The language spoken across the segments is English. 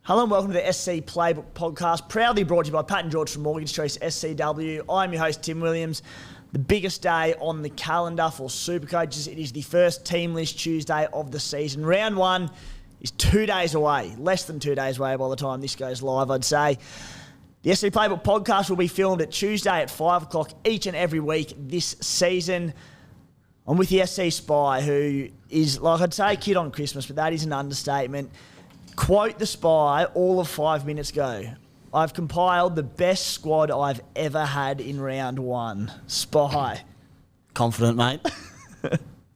Hello and welcome to the SC Playbook podcast, proudly brought to you by Pat and George from Mortgage Choice SCW. I'm your host, Tim Williams. The biggest day on the calendar for Supercoaches. It is the first team list Tuesday of the season. Round one is 2 days away, less than 2 days away by the time this goes live, I'd say. The SC Playbook podcast will be filmed at Tuesday at 5 o'clock each and every week this season. I'm with the SC Spy, who is, like I'd say, a kid on Christmas, but that is an understatement. Quote the Spy all of 5 minutes ago. I've compiled the best squad I've ever had in round one. Spy. Confident, mate.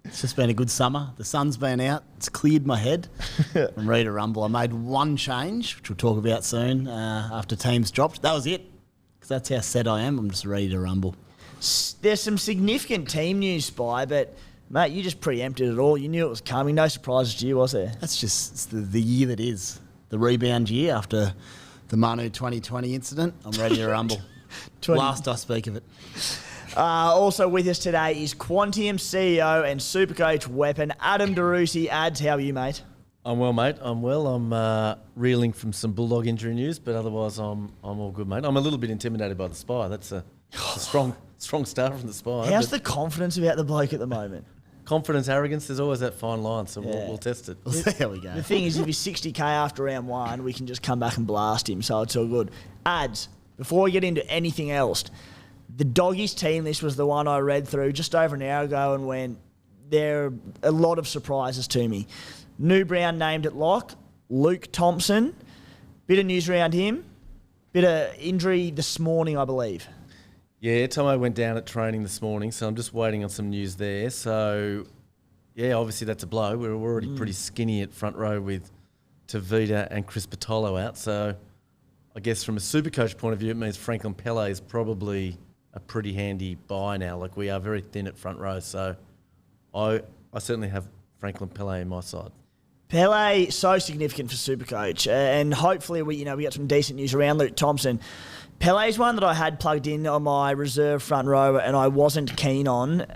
It's just been a good summer. The sun's been out. It's cleared my head. I'm ready to rumble. I made one change, which we'll talk about soon, after teams dropped. That was it, because that's how set I am. I'm just ready to rumble. There's some significant team news, Spy, but mate, you just preempted it all. You knew it was coming. No surprises to you, was there? That's just it's the year that is. The rebound year after the Manu 2020 incident. I'm ready to rumble. Last I speak of it. Also with us today is Quantium CEO and Supercoach weapon, Adam Driussi. Ads, how are you, mate? I'm well, mate. I'm well. I'm reeling from some Bulldog injury news, but otherwise I'm all good, mate. I'm a little bit intimidated by the Spy. That's a strong start from the Spy. How's the confidence about the bloke at the moment? Confidence, arrogance, there's always that fine line, so we'll test it. There we go. The thing is, if he's 60k after round one, we can just come back and blast him, so it's all good. Ads, before we get into anything else, the Doggies team list was the one I read through just over an hour ago and went, there are a lot of surprises to me. New Brown named at lock, Luke Thompson, bit of news around him, bit of injury this morning, I believe. Yeah, Tomo went down at training this morning, so I'm just waiting on some news there. So, yeah, obviously that's a blow. We're already pretty skinny at front row with Tavita and Chris Patolo out. So, I guess from a Supercoach point of view, it means Franklin Pele is probably a pretty handy buy now. Like, we are very thin at front row. So, I certainly have Franklin Pele in my side. Pele, so significant for Supercoach, and hopefully we got some decent news around Luke Thompson. Pele's one that I had plugged in on my reserve front row and I wasn't keen on,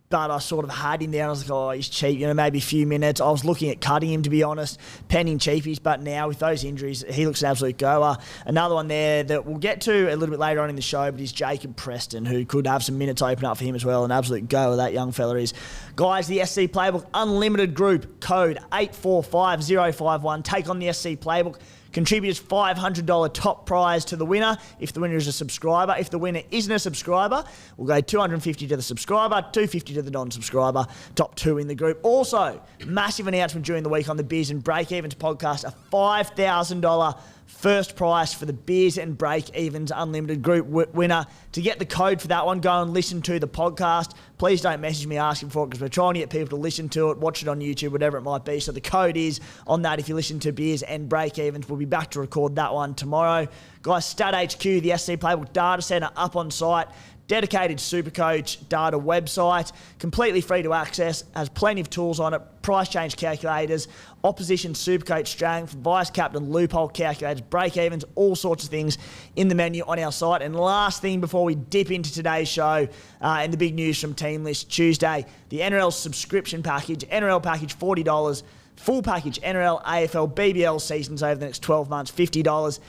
but I sort of had him there. I was like, oh, he's cheap, maybe a few minutes. I was looking at cutting him, to be honest, penning cheapies, but now with those injuries, he looks an absolute goer. Another one there that we'll get to a little bit later on in the show, but is Jacob Preston, who could have some minutes open up for him as well. An absolute goer that young fella is. Guys, the SC Playbook Unlimited Group, code 845051. Take on the SC Playbook. Contributes $500 top prize to the winner if the winner is a subscriber. If the winner isn't a subscriber, we'll go $250 to the subscriber, $250 to the non-subscriber, top two in the group. Also, massive announcement during the week on the Beers and Break Evens podcast, a $5,000 first prize for the Beers and Break Evens Unlimited Group winner. To get the code for that one, go and listen to the podcast. Please don't message me asking for it because we're trying to get people to listen to it, watch it on YouTube, whatever it might be. So the code is on that if you listen to Beers and Break Evens. We'll be back to record that one tomorrow. Guys, Stat HQ, the SC Playbook Data Centre up on site. Dedicated Supercoach data website, completely free to access, has plenty of tools on it, price change calculators, opposition Supercoach strength, vice captain loophole calculators, break evens, all sorts of things in the menu on our site. And last thing before we dip into today's show and the big news from Team List Tuesday, the NRL subscription package, NRL package $40, full package NRL, AFL, BBL seasons over the next 12 months, $50.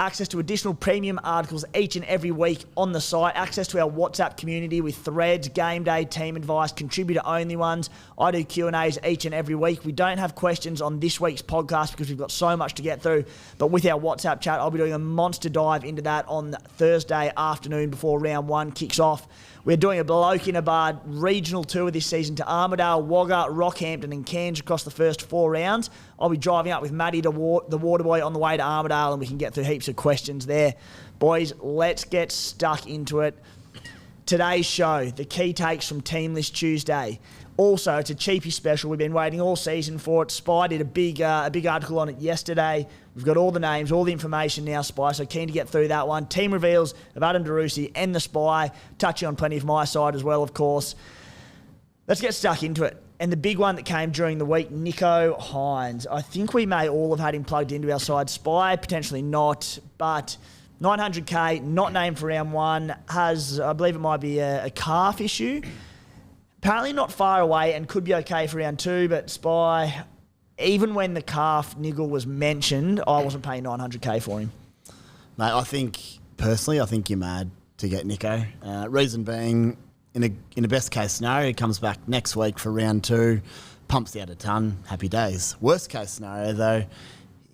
Access to additional premium articles each and every week on the site. Access to our WhatsApp community with threads, game day, team advice, contributor-only ones. I do Q&As each and every week. We don't have questions on this week's podcast because we've got so much to get through. But with our WhatsApp chat, I'll be doing a monster dive into that on Thursday afternoon before round one kicks off. We're doing a Bloke in a Bar regional tour this season to Armidale, Wagga, Rockhampton and Cairns across the first 4 rounds. I'll be driving up with Matty, the Waterboy, on the way to Armidale, and we can get through heaps of questions there. Boys, let's get stuck into it. Today's show, the key takes from Team List Tuesday. Also, it's a Cheapie special. We've been waiting all season for it. Spy did a big article on it yesterday. We've got all the names, all the information now, Spy, so keen to get through that one. Team reveals of Adam Driussi and the Spy, touching on plenty of my side as well, of course. Let's get stuck into it. And the big one that came during the week, Nicho Hynes. I think we may all have had him plugged into our side. Spy, potentially not, but $900K, not named for round one, has, I believe it might be a calf issue. Apparently not far away and could be okay for round two, but Spy, even when the calf niggle was mentioned, I wasn't paying 900k for him. Mate, I think you're mad to get Nico. Reason being, in a best case scenario, he comes back next week for round 2, pumps out a ton, happy days. Worst case scenario, though,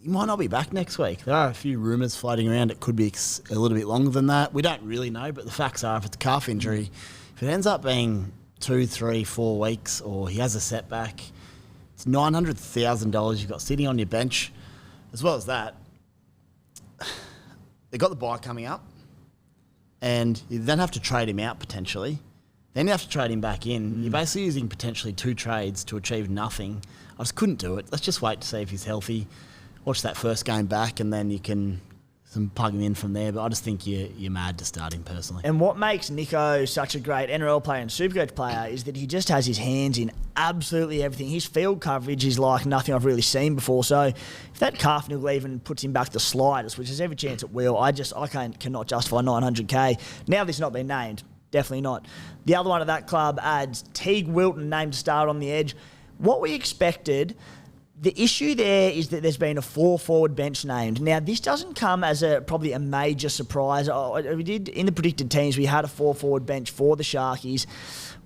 he might not be back next week. There are a few rumours floating around. It could be a little bit longer than that. We don't really know, but the facts are, if it's a calf injury, if it ends up being 2, 3, 4 weeks, or he has a setback, it's $900,000 you've got sitting on your bench. As well as that, they've got the bye coming up, and you then have to trade him out potentially. Then you have to trade him back in. You're basically using potentially 2 trades to achieve nothing. I just couldn't do it. Let's just wait to see if he's healthy. Watch that first game back, and then you can plug him in from there. But I just think you're mad to start him personally. And what makes Nico such a great NRL player and Supercoach player is that he just has his hands in absolutely everything. His field coverage is like nothing I've really seen before. So if that calf niggle even puts him back the slightest, which is every chance it will, I cannot justify 900k. Now this not been named. Definitely not. The other one of that club adds Teague Wilton, named to start on the edge. What we expected, the issue there is that there's been a 4-forward bench named. Now, this doesn't come as probably a major surprise. We did, in the predicted teams, we had a 4-forward bench for the Sharkies.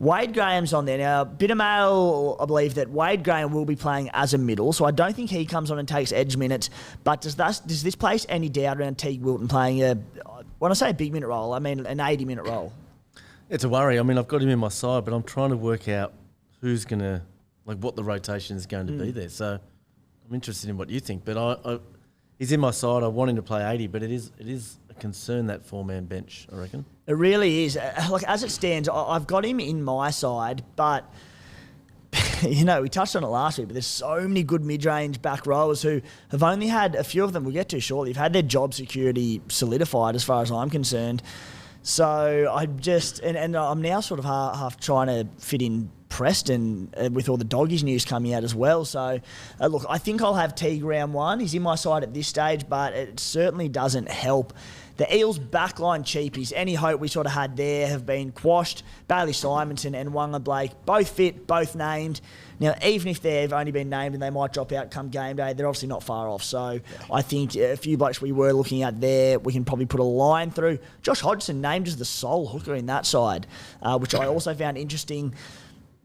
Wade Graham's on there. Now, bit of mail, I believe that Wade Graham will be playing as a middle, so I don't think he comes on and takes edge minutes. But does this place any doubt around Teague Wilton playing when I say a big minute role, I mean an 80-minute role? It's a worry. I mean, I've got him in my side, but I'm trying to work out who's going to, what the rotation is going to be there. So I'm interested in what you think. But he's in my side. I want him to play 80, but it is a concern, that 4-man bench, I reckon. It really is. As it stands, I've got him in my side, but we touched on it last week, but there's so many good mid-range back rowers who have only had, a few of them we'll get to shortly, have had their job security solidified as far as I'm concerned. So I'm just, and I'm now sort of half trying to fit in Preston with all the doggies news coming out as well. So look, I think I'll have Teague round 1. He's in my side at this stage, but it certainly doesn't help. The Eels backline cheapies, any hope we sort of had there have been quashed. Bailey Simonson and Wanga Blake, both fit, both named. Now, even if they've only been named and they might drop out come game day, they're obviously not far off. So I think a few blokes we were looking at there, we can probably put a line through. Josh Hodgson named as the sole hooker in that side, which I also found interesting.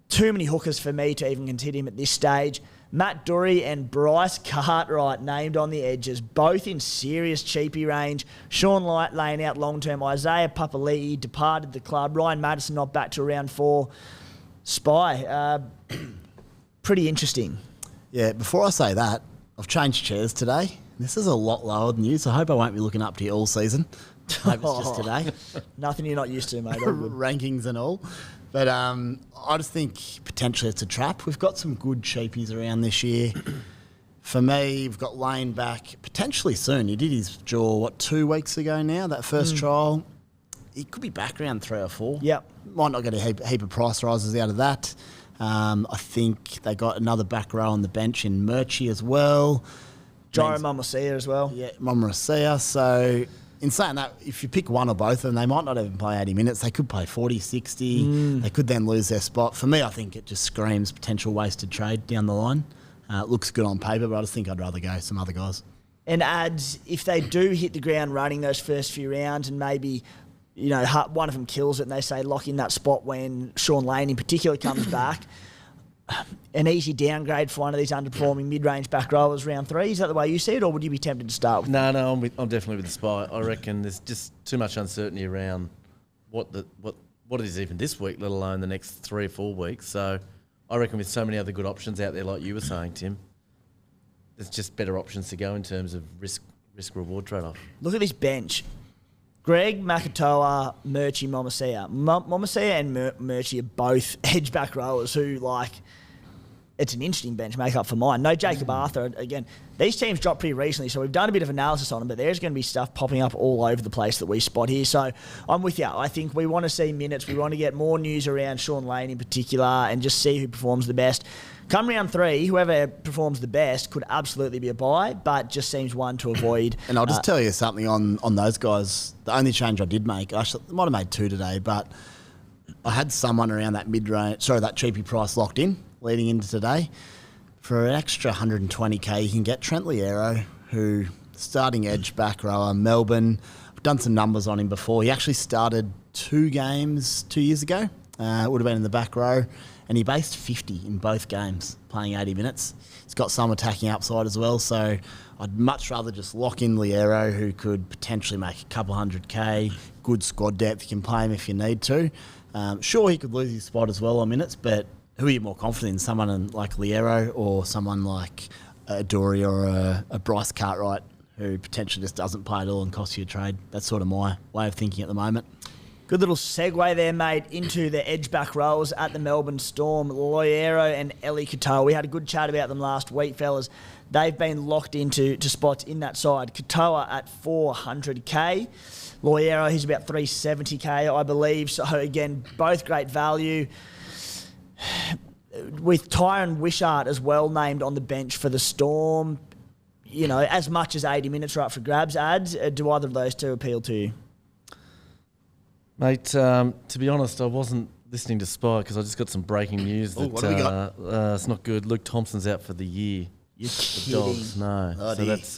Too many hookers for me to even consider him at this stage. Matt Dury and Bryce Cartwright named on the edges, both in serious cheapie range. Sean Light laying out long-term. Isaiah Papali'i departed the club. Ryan Madison not back to round 4. Spy, pretty interesting. Yeah, before I say that, I've changed chairs today. This is a lot lower than you, so I hope I won't be looking up to you all season. I hope it's just today. Nothing you're not used to, mate. All good. Rankings and all. But I just think potentially it's a trap. We've got some good cheapies around this year. For me, we've got Lane back potentially soon. He did his jaw, 2 weeks ago now, that first trial. He could be back around 3 or 4. Yep. Might not get a heap of price rises out of that. I think they got another back row on the bench in Murchie as well. Jairo Momosia as well. Yeah, Momosia. So in saying that, if you pick one or both of them, they might not even play 80 minutes. They could play 40, 60. They could then lose their spot. For me, I think it just screams potential wasted trade down the line. It looks good on paper, but I just think I'd rather go some other guys. And adds, if they do hit the ground running those first few rounds and maybe, one of them kills it and they say lock in that spot when Sean Lane in particular comes back, an easy downgrade for one of these underperforming mid-range back rowers round 3. Is that the way you see it, or would you be tempted to start with? No, I'm definitely with the Spy. I reckon there's just too much uncertainty around what it is even this week, let alone the next 3 or 4 weeks. So I reckon with so many other good options out there, like you were saying, Tim, there's just better options to go in terms of risk-reward trade-off. Look at this bench. Greg, Makatoa, Murchie, Momosia. Momosia and Murchie are both edge back rowers who, it's an interesting bench make up for mine. No Jacob Arthur. Again, these teams dropped pretty recently, so we've done a bit of analysis on them, but there's going to be stuff popping up all over the place that we spot here. So I'm with you. I think we want to see minutes. We want to get more news around Sean Lane in particular and just see who performs the best. Come round 3, whoever performs the best could absolutely be a buy, but just seems one to avoid. And I'll just tell you something on those guys. The only change I did make, I might have made 2 today, but I had someone around that mid-range, that cheapie price locked in leading into today. For an extra 120k, you can get Trent Liero, who starting edge back rower, Melbourne. I've done some numbers on him before. He actually started 2 games 2 years ago. It would have been in the back row. And he based 50 in both games, playing 80 minutes. He's got some attacking upside as well, so I'd much rather just lock in Liero, who could potentially make a couple 100k, good squad depth. You can play him if you need to. Sure, he could lose his spot as well on minutes, but who are you more confident in? Someone like Liero or someone like a Dory or a Bryce Cartwright, who potentially just doesn't play at all and costs you a trade? That's sort of my way of thinking at the moment. Good little segue there, mate, into the edge back rows at the Melbourne Storm. Liero and Eli Katoa. We had a good chat about them last week, fellas. They've been locked into spots in that side. Katoa at 400k. Liero, he's about 370k, I believe. So, again, both great value. With Tyron Wishart as well named on the bench for the Storm, you know, as much as 80 minutes are up for grabs, ads, do either of those two appeal to you? Mate, to be honest, I wasn't listening to Spy because I just got some breaking news that what have we got? it's not good. Luke Thompson's out for the year. You're The Dogs, no. Bloody. So that's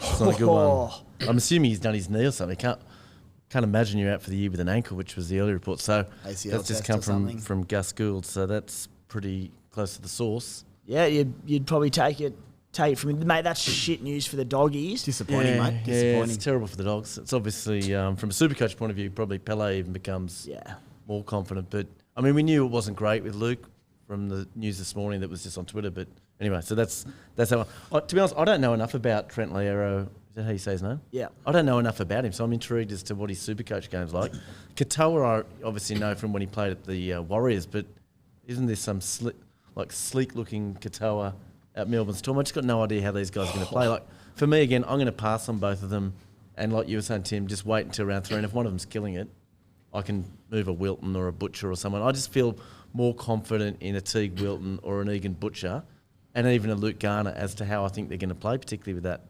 it's not a good one. I'm assuming he's done his knee or something. Can't imagine you're out for the year with an ankle, which was the early report. So ACL that's just test come or something. from Gus Gould. So that's pretty close to the source. Yeah, you'd probably take it from him. Mate, that's shit news for the Doggies. Disappointing, mate. Disappointing. It's terrible for the Dogs. It's obviously, from a Supercoach point of view, probably Pele even becomes Yeah. more confident. But, I mean, we knew it wasn't great with Luke from the news this morning that was just on Twitter. But anyway, so that's how to be honest, I don't know enough about Trent Liero. Is that how you say his name? Yeah. I don't know enough about him, so I'm intrigued as to what his Supercoach game's like. Katoa, I obviously know from when he played at the Warriors, but isn't there some sleek-looking Katoa at Melbourne Storm? I just got no idea how these guys are going to play. Like, for me, again, I'm going to pass on both of them. And like you were saying, Tim, just wait until round 3. And if one of them's killing it, I can move a Wilton or a Butcher or someone. I just feel more confident in a Teague Wilton or an Egan Butcher and even a Luke Garner as to how I think they're going to play, particularly with that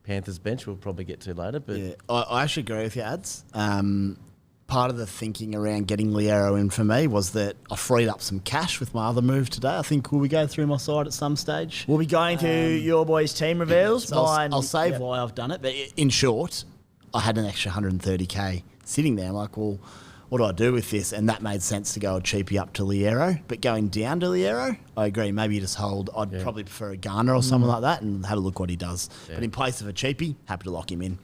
Panthers bench we'll probably get to later. But Yeah, I actually agree with you, Ads. Part of the thinking around getting Liero in for me was that I freed up some cash with my other move today. I think, will we go through my side at some stage? We'll be going to your boys' team reveals. So Mine, I'll save yeah. why I've done it. But in short, I had an extra 130k sitting there. I'm like, well, what do I do with this? And that made sense to go a cheapie up to Liero. But going down to Liero, I agree. Maybe you just hold. I'd probably prefer a Garner or someone like that and have a look what he does. Yeah. But in place of a cheapie, happy to lock him in.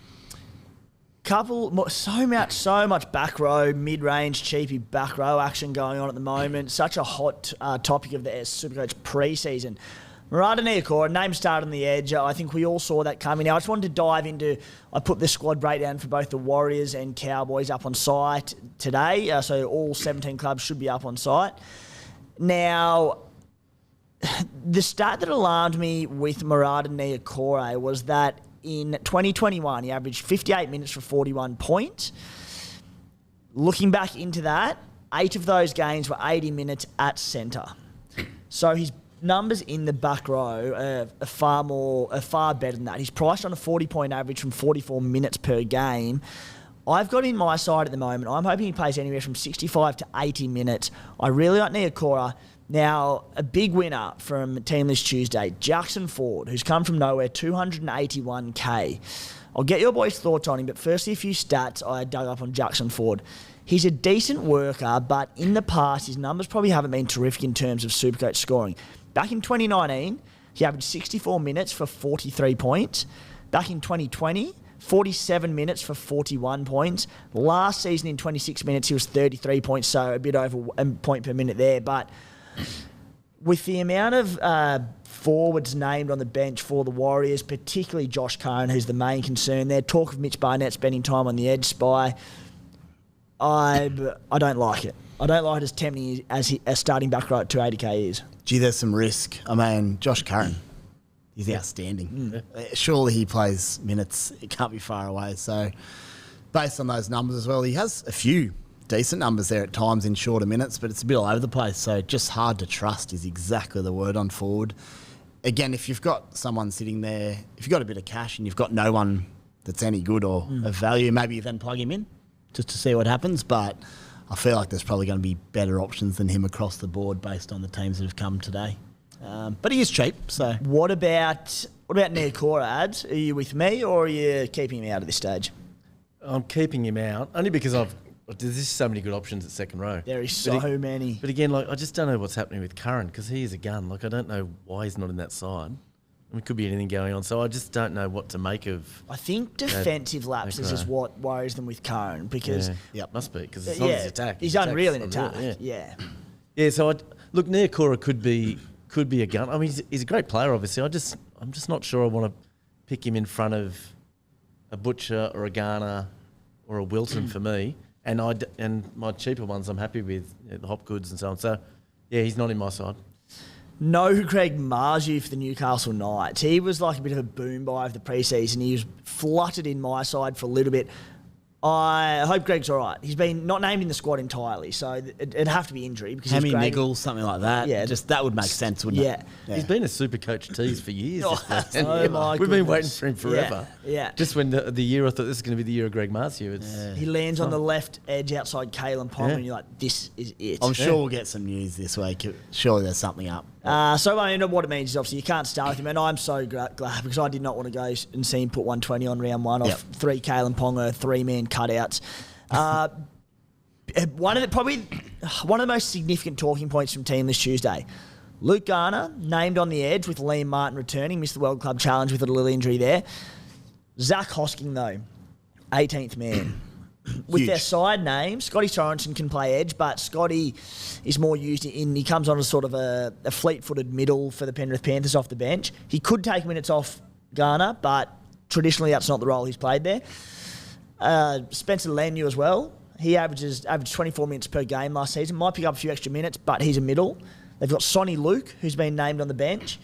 So much back row, mid-range, cheapy back row action going on at the moment. Such a hot topic of the Supercoach pre-season. Murata Niokora, name started on the edge. I think we all saw that coming. Now, I just wanted to dive into, I put the squad breakdown for both the Warriors and Cowboys up on site today. So all 17 clubs should be up on site. Now, the stat that alarmed me with Murata Niokora was that in 2021, he averaged 58 minutes for 41 points. Looking back into that, 8 of those games were 80 minutes at centre. So his numbers in the back row are far better than that. He's priced on a 40-point average from 44 minutes per game. I've got in my side at the moment. I'm hoping he plays anywhere from 65 to 80 minutes. I really like Niokora. Now, a big winner from Team List Tuesday, Jackson Ford, who's come from nowhere, 281k. I'll get your boys' thoughts on him, but firstly, a few stats I dug up on Jackson Ford. He's a decent worker, but in the past, his numbers probably haven't been terrific in terms of Supercoach scoring. Back in 2019, he averaged 64 minutes for 43 points. Back in 2020, 47 minutes for 41 points. Last season in 26 minutes, he was 33 points, so a bit over a point per minute there, but with the amount of forwards named on the bench for the Warriors, particularly Josh Curran, who's the main concern there, talk of Mitch Barnett spending time on the edge, Spy, I don't like it. I don't like it as tempting as starting back row at 280k is. Gee, there's some risk. I mean, Josh Curran, he's outstanding. Surely he plays minutes. It can't be far away. So based on those numbers as well, he has a few decent numbers there at times in shorter minutes, but it's a bit all over the place. So just hard to trust is exactly the word on forward. Again, if you've got someone sitting there, if you've got a bit of cash and you've got no one that's any good or of value, maybe you then plug him in just to see what happens. But I feel like there's probably going to be better options than him across the board based on the teams that have come today. But he is cheap, so... What about Niokora, Ads? Are you with me or are you keeping him out at this stage? I'm keeping him out only because there's just so many good options at second row. There is so many. But again, like I just don't know what's happening with Curran because he is a gun. Like I don't know why he's not in that side. I mean, it could be anything going on. So I just don't know what to make of. I think defensive lapses is what worries them with Curran because must be because it's not his attack. He's unreal in attack. Yeah. So look, Niokora could be a gun. I mean, he's a great player. Obviously, I'm just not sure I want to pick him in front of a Butcher or a Garner or a Wilton for me. And my cheaper ones I'm happy with, the Hopgoods and so on. So, yeah, he's not in my side. No Craig Marju for the Newcastle Knights. He was like a bit of a boom buy of the preseason. He was fluttered in my side for a little bit. I hope Greg's all right. He's been not named in the squad entirely, so it'd have to be injury. Because Hammy Niggles, something like that. Yeah. Just that would make sense, wouldn't it? Yeah. He's been a Supercoach tease for years. We've been waiting for him forever. Yeah. Just when the year I thought this is going to be the year of Greg Marciu. He lands on the left edge outside Kalen Ponga and you're like, this is it. I'm sure we'll get some news this week. Surely there's something up. So what it means is obviously you can't start with him, and I'm so glad because I did not want to go and see him put 120 on round one off 3 Kalen Ponga, 3-man cutouts. One of the most significant talking points from team this Tuesday. Luke Garner named on the edge with Liam Martin returning, missed the World Club Challenge with a little injury there. Zach Hosking though, 18th man. With their side name, Scotty Sorensen can play edge, but Scotty is more used he comes on as sort of a fleet-footed middle for the Penrith Panthers off the bench. He could take minutes off Garner, but traditionally that's not the role he's played there. Spencer Lanu as well. He averaged 24 minutes per game last season. Might pick up a few extra minutes, but he's a middle. They've got Sonny Luke, who's been named on the bench.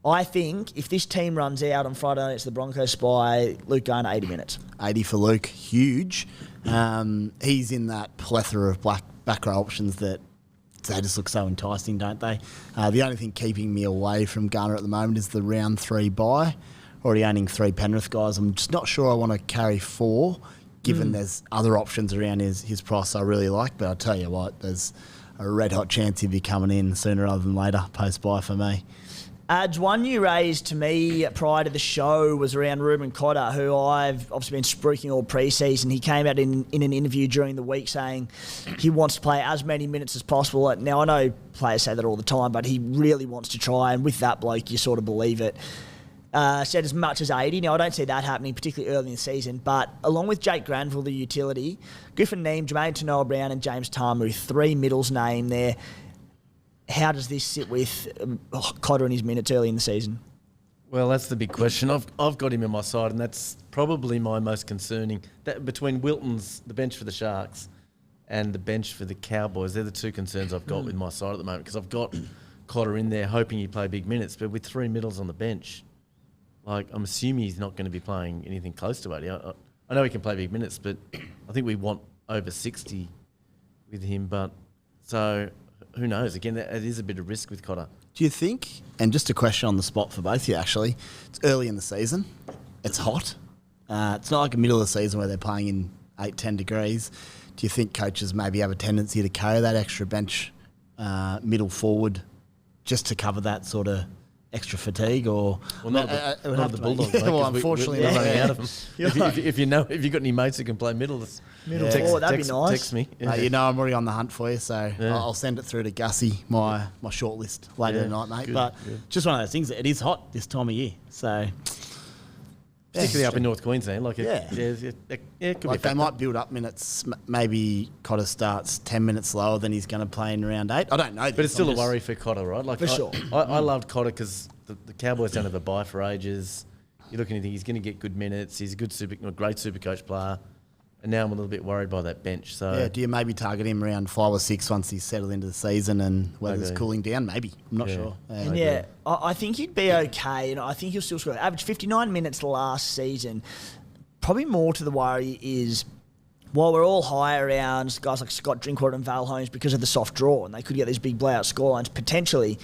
I think if this team runs out on Friday night, it's the Broncos Spy, Luke Garner, 80 minutes. 80 for Luke, huge. He's in that plethora of back row options that they just look so enticing, don't they? The only thing keeping me away from Garner at the moment is the round 3 bye. Already owning 3 Penrith guys. I'm just not sure I want to carry 4, given there's other options around his price I really like. But I'll tell you what, there's a red-hot chance he'll be coming in sooner rather than later, post-bye for me. Ads, one you raised to me prior to the show was around Ruben Cotter, who I've obviously been spruiking all pre-season. He came out in an interview during the week saying he wants to play as many minutes as possible. Now, I know players say that all the time, but he really wants to try, and with that bloke, you sort of believe it. Said as much as 80. Now, I don't see that happening, particularly early in the season, but along with Jake Granville, the utility, Griffin Neame, Jermaine Tanoa-Brown and James Tamu, 3 middles name there. How does this sit with Cotter and his minutes early in the season? Well, that's the big question. I've got him in my side, and that's probably my most concerning. That between Wilton's, the bench for the Sharks, and the bench for the Cowboys, they're the 2 concerns I've got with my side at the moment, because I've got Cotter in there hoping he'd play big minutes, but with 3 middles on the bench, like I'm assuming he's not going to be playing anything close to 80. I know he can play big minutes, but I think we want over 60 with him. But so who knows? Again, it is a bit of risk with Cotter. Do you think, and just a question on the spot for both of you actually, it's early in the season, it's hot. It's not like a middle of the season where they're playing in 8-10 degrees. Do you think coaches maybe have a tendency to carry that extra bench middle forward just to cover that sort of extra fatigue, or not the Bulldogs? Yeah, well, unfortunately, we're running out of them. If you've got any mates who can play middle, that'd be nice. Text me. I'm already on the hunt for you, so I'll send it through to Gussie, my short list later tonight, mate. Good. Just one of those things. It is hot this time of year, so particularly up in North Queensland. Like it could like be. They might build up minutes. Maybe Cotter starts 10 minutes lower than he's going to play in round 8. I don't know, but it's still a worry for Cotter, right? Like for sure. I loved Cotter because the Cowboys don't have a bye for ages. You're looking at he's going to get good minutes. He's a great Supercoach player. And now I'm a little bit worried by that bench. So do you maybe target him around 5 or 6 once he's settled into the season and weather's cooling down? Maybe. I'm not sure. I think he'd be okay, and I think he'll still score. Average 59 minutes last season. Probably more to the worry is, while we're all high around guys like Scott Drinkwater and Val Holmes because of the soft draw, and they could get these big blowout scorelines, potentially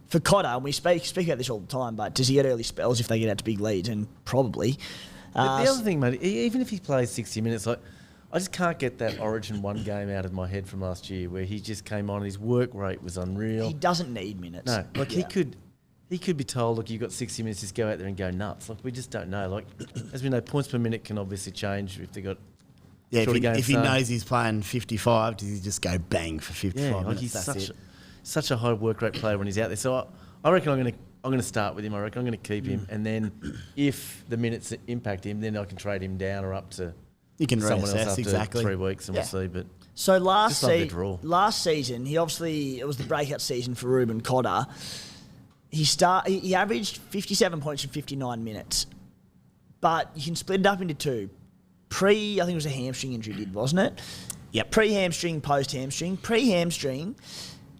for Cotter, and we speak about this all the time, but does he get early spells if they get out to big leads? And probably. The other thing, mate, even if he plays 60 minutes, like I just can't get that Origin 1 game out of my head from last year where he just came on, his work rate was unreal. He doesn't need minutes. No, like he could be told, look, you've got 60 minutes, just go out there and go nuts. Like, we just don't know. Like, as we know, points per minute can obviously change if they got shorter games. If he knows he's playing 55, does he just go bang for 55 minutes? Like he's such a high work rate player when he's out there. So I reckon I'm going to start with him. I reckon I'm going to keep him, and then if the minutes impact him, then I can trade him down or up to someone else after 3 weeks, and we'll see. But so last season, it was the breakout season for Ruben Cotter. He averaged 57 points in 59 minutes, but you can split it up into two. I think it was a hamstring injury, wasn't it? Yep. Pre-hamstring, post-hamstring. Pre-hamstring,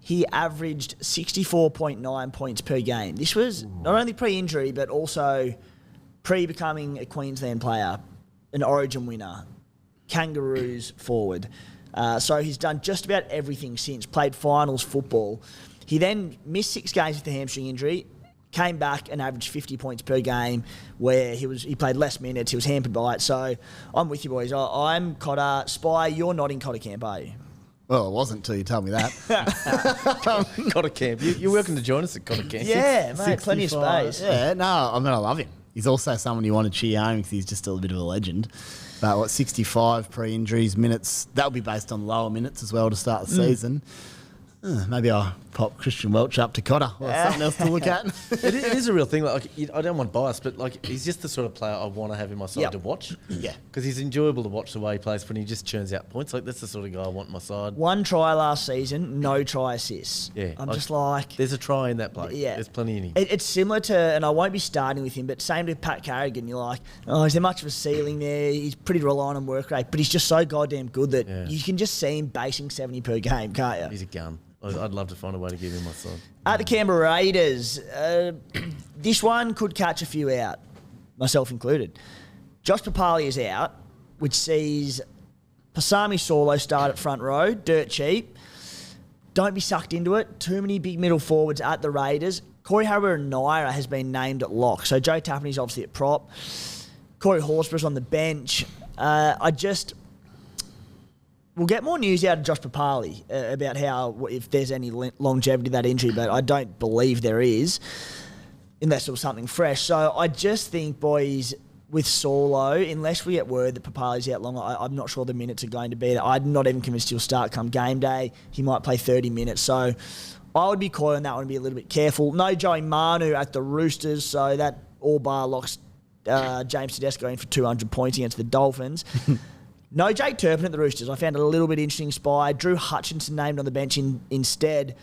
he averaged 64.9 points per game. This was not only pre-injury, but also pre-becoming a Queensland player, an Origin winner, Kangaroos forward. So he's done just about everything since, played finals football. He then missed 6 games with the hamstring injury, came back and averaged 50 points per game, where he played less minutes, he was hampered by it. So I'm with you, boys. I'm Cotter. Spy, you're not in Cotter camp, are you? Well, it wasn't until you told me that. Cotter camp. You're welcome to join us at Cotter camp. Yeah, mate, plenty of space. Yeah, no, I love him. He's also someone you want to cheer home because he's just a bit of a legend. But 65 pre-injuries minutes, that'll be based on lower minutes as well to start the season. Maybe I'll pop Christian Welch up to Cotter or something else to look at. It is a real thing. Like, I don't want bias, but like, he's just the sort of player I want to have in my side to watch. Yeah, because he's enjoyable to watch the way he plays when he just churns out points. Like, that's the sort of guy I want on my side. 1 try last season, no try assists. Yeah, I'm just like, there's a try in that bloke. Yeah, there's plenty in him. It's similar to, and I won't be starting with him, but same to Pat Carrigan. You're like, is there much of a ceiling there? He's pretty reliant on work rate, but he's just so goddamn good that you can just see him basing 70 per game, can't you? He's a gun. I'd love to find a way to give him my side. At the Canberra Raiders, this one could catch a few out, myself included. Josh Papali is out, which sees Pasami Solo start at front row, dirt cheap. Don't be sucked into it. Too many big middle forwards at the Raiders. Corey Harbour and Naira has been named at lock, so Joe Tappaney's obviously at prop. Corey Horsburgh's on the bench. We'll get more news out of Josh Papali about if there's any longevity to that injury, but I don't believe there is, unless it was something fresh. So I just think, boys, with Solo, unless we get word that Papali's out long, I'm not sure the minutes are going to be there. I'm not even convinced he'll start come game day. He might play 30 minutes. So I would be coy on that one and be a little bit careful. No Joey Manu at the Roosters, so that all bar locks James Tedesco in for 200 points against the Dolphins. No Jake Turpin at the Roosters. I found it a little bit interesting, Spy. Drew Hutchinson named on the bench instead.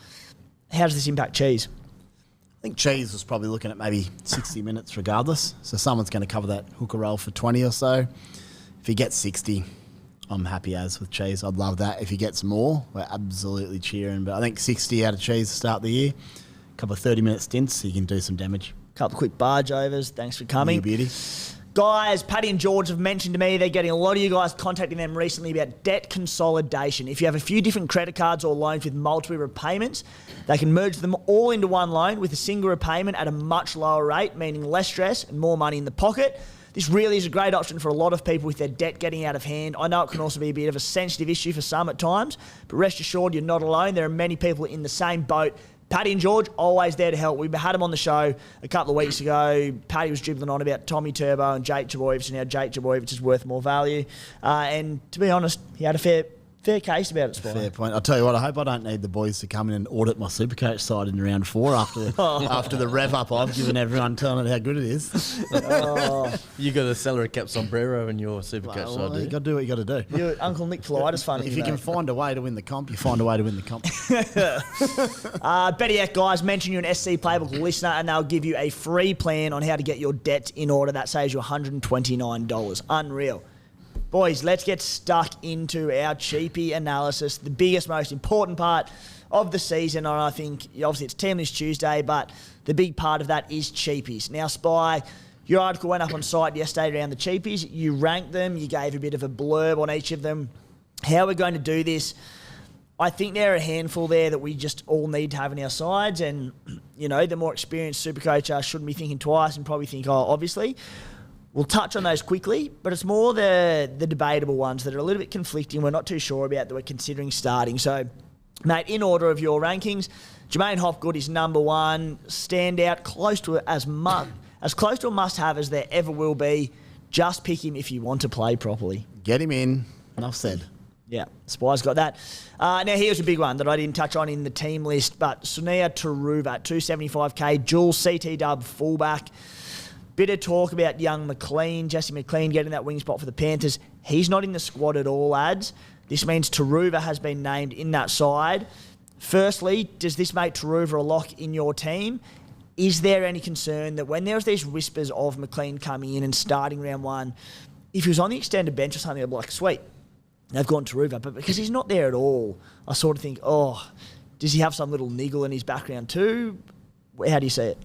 How does this impact Cheese? I think Cheese was probably looking at maybe 60 minutes regardless. So someone's going to cover that hooker role for 20 or so. If he gets 60, I'm happy as with Cheese. I'd love that. If he gets more, we're absolutely cheering. But I think 60 out of Cheese to start the year. A couple of 30-minute stints, he can do some damage. A couple of quick barge overs. Thanks for coming. You beauty. Guys, Paddy and George have mentioned to me they're getting a lot of you guys contacting them recently about debt consolidation. If you have a few different credit cards or loans with multiple repayments, they can merge them all into one loan with a single repayment at a much lower rate, meaning less stress and more money in the pocket. This really is a great option for a lot of people with their debt getting out of hand. I know it can also be a bit of a sensitive issue for some at times, but rest assured you're not alone. There are many people in the same boat. Paddy and George, always there to help. We had them on the show a couple of weeks ago. Paddy was dribbling on about Tommy Turbo and Jake Jaboyevich and how Jake Jaboyevich is worth more value. And to be honest, he had a fair case about it, Spy. Fair point. I'll tell you what, I hope I don't need the boys to come in and audit my Supercoach side in round 4 after the rev up I've given everyone telling it how good it is. You got a salary cap sombrero in your Supercoach side, do you got to do what you got to do. Your Uncle Nick Politis funny. If you can find a way to win the comp, you find a way to win the comp. Better yet, guys, mention you're an SC Playbook listener and they'll give you a free plan on how to get your debt in order. That saves you $129. Unreal. Boys, let's get stuck into our Cheapie analysis, the biggest, most important part of the season. And I think, obviously, it's Team List Tuesday, but the big part of that is Cheapies. Now, Spy, your article went up on site yesterday around the Cheapies. You ranked them. You gave a bit of a blurb on each of them. How we're going to do this, I think there are a handful there that we just all need to have in our sides. And, the more experienced Supercoach shouldn't be thinking twice and probably think, obviously. We'll touch on those quickly, but it's more the debatable ones that are a little bit conflicting. We're not too sure about that we're considering starting. So, mate, in order of your rankings, Jermaine Hopgood is number one. Standout, close to as close to a must-have as there ever will be. Just pick him if you want to play properly. Get him in. Enough said. Yeah, Spy's got that. Now, here's a big one that I didn't touch on in the team list, but Sunia Turuva, 275k, dual CT dub fullback. Bit of talk about young McLean, Jesse McLean getting that wing spot for the Panthers. He's not in the squad at all, lads. This means Turuva has been named in that side. Firstly, does this make Turuva a lock in your team? Is there any concern that when there's these whispers of McLean coming in and starting round one, if he was on the extended bench or something, I'd be like, sweet, they've gone Turuva. But because he's not there at all, I sort of think, does he have some little niggle in his background too? How do you see it?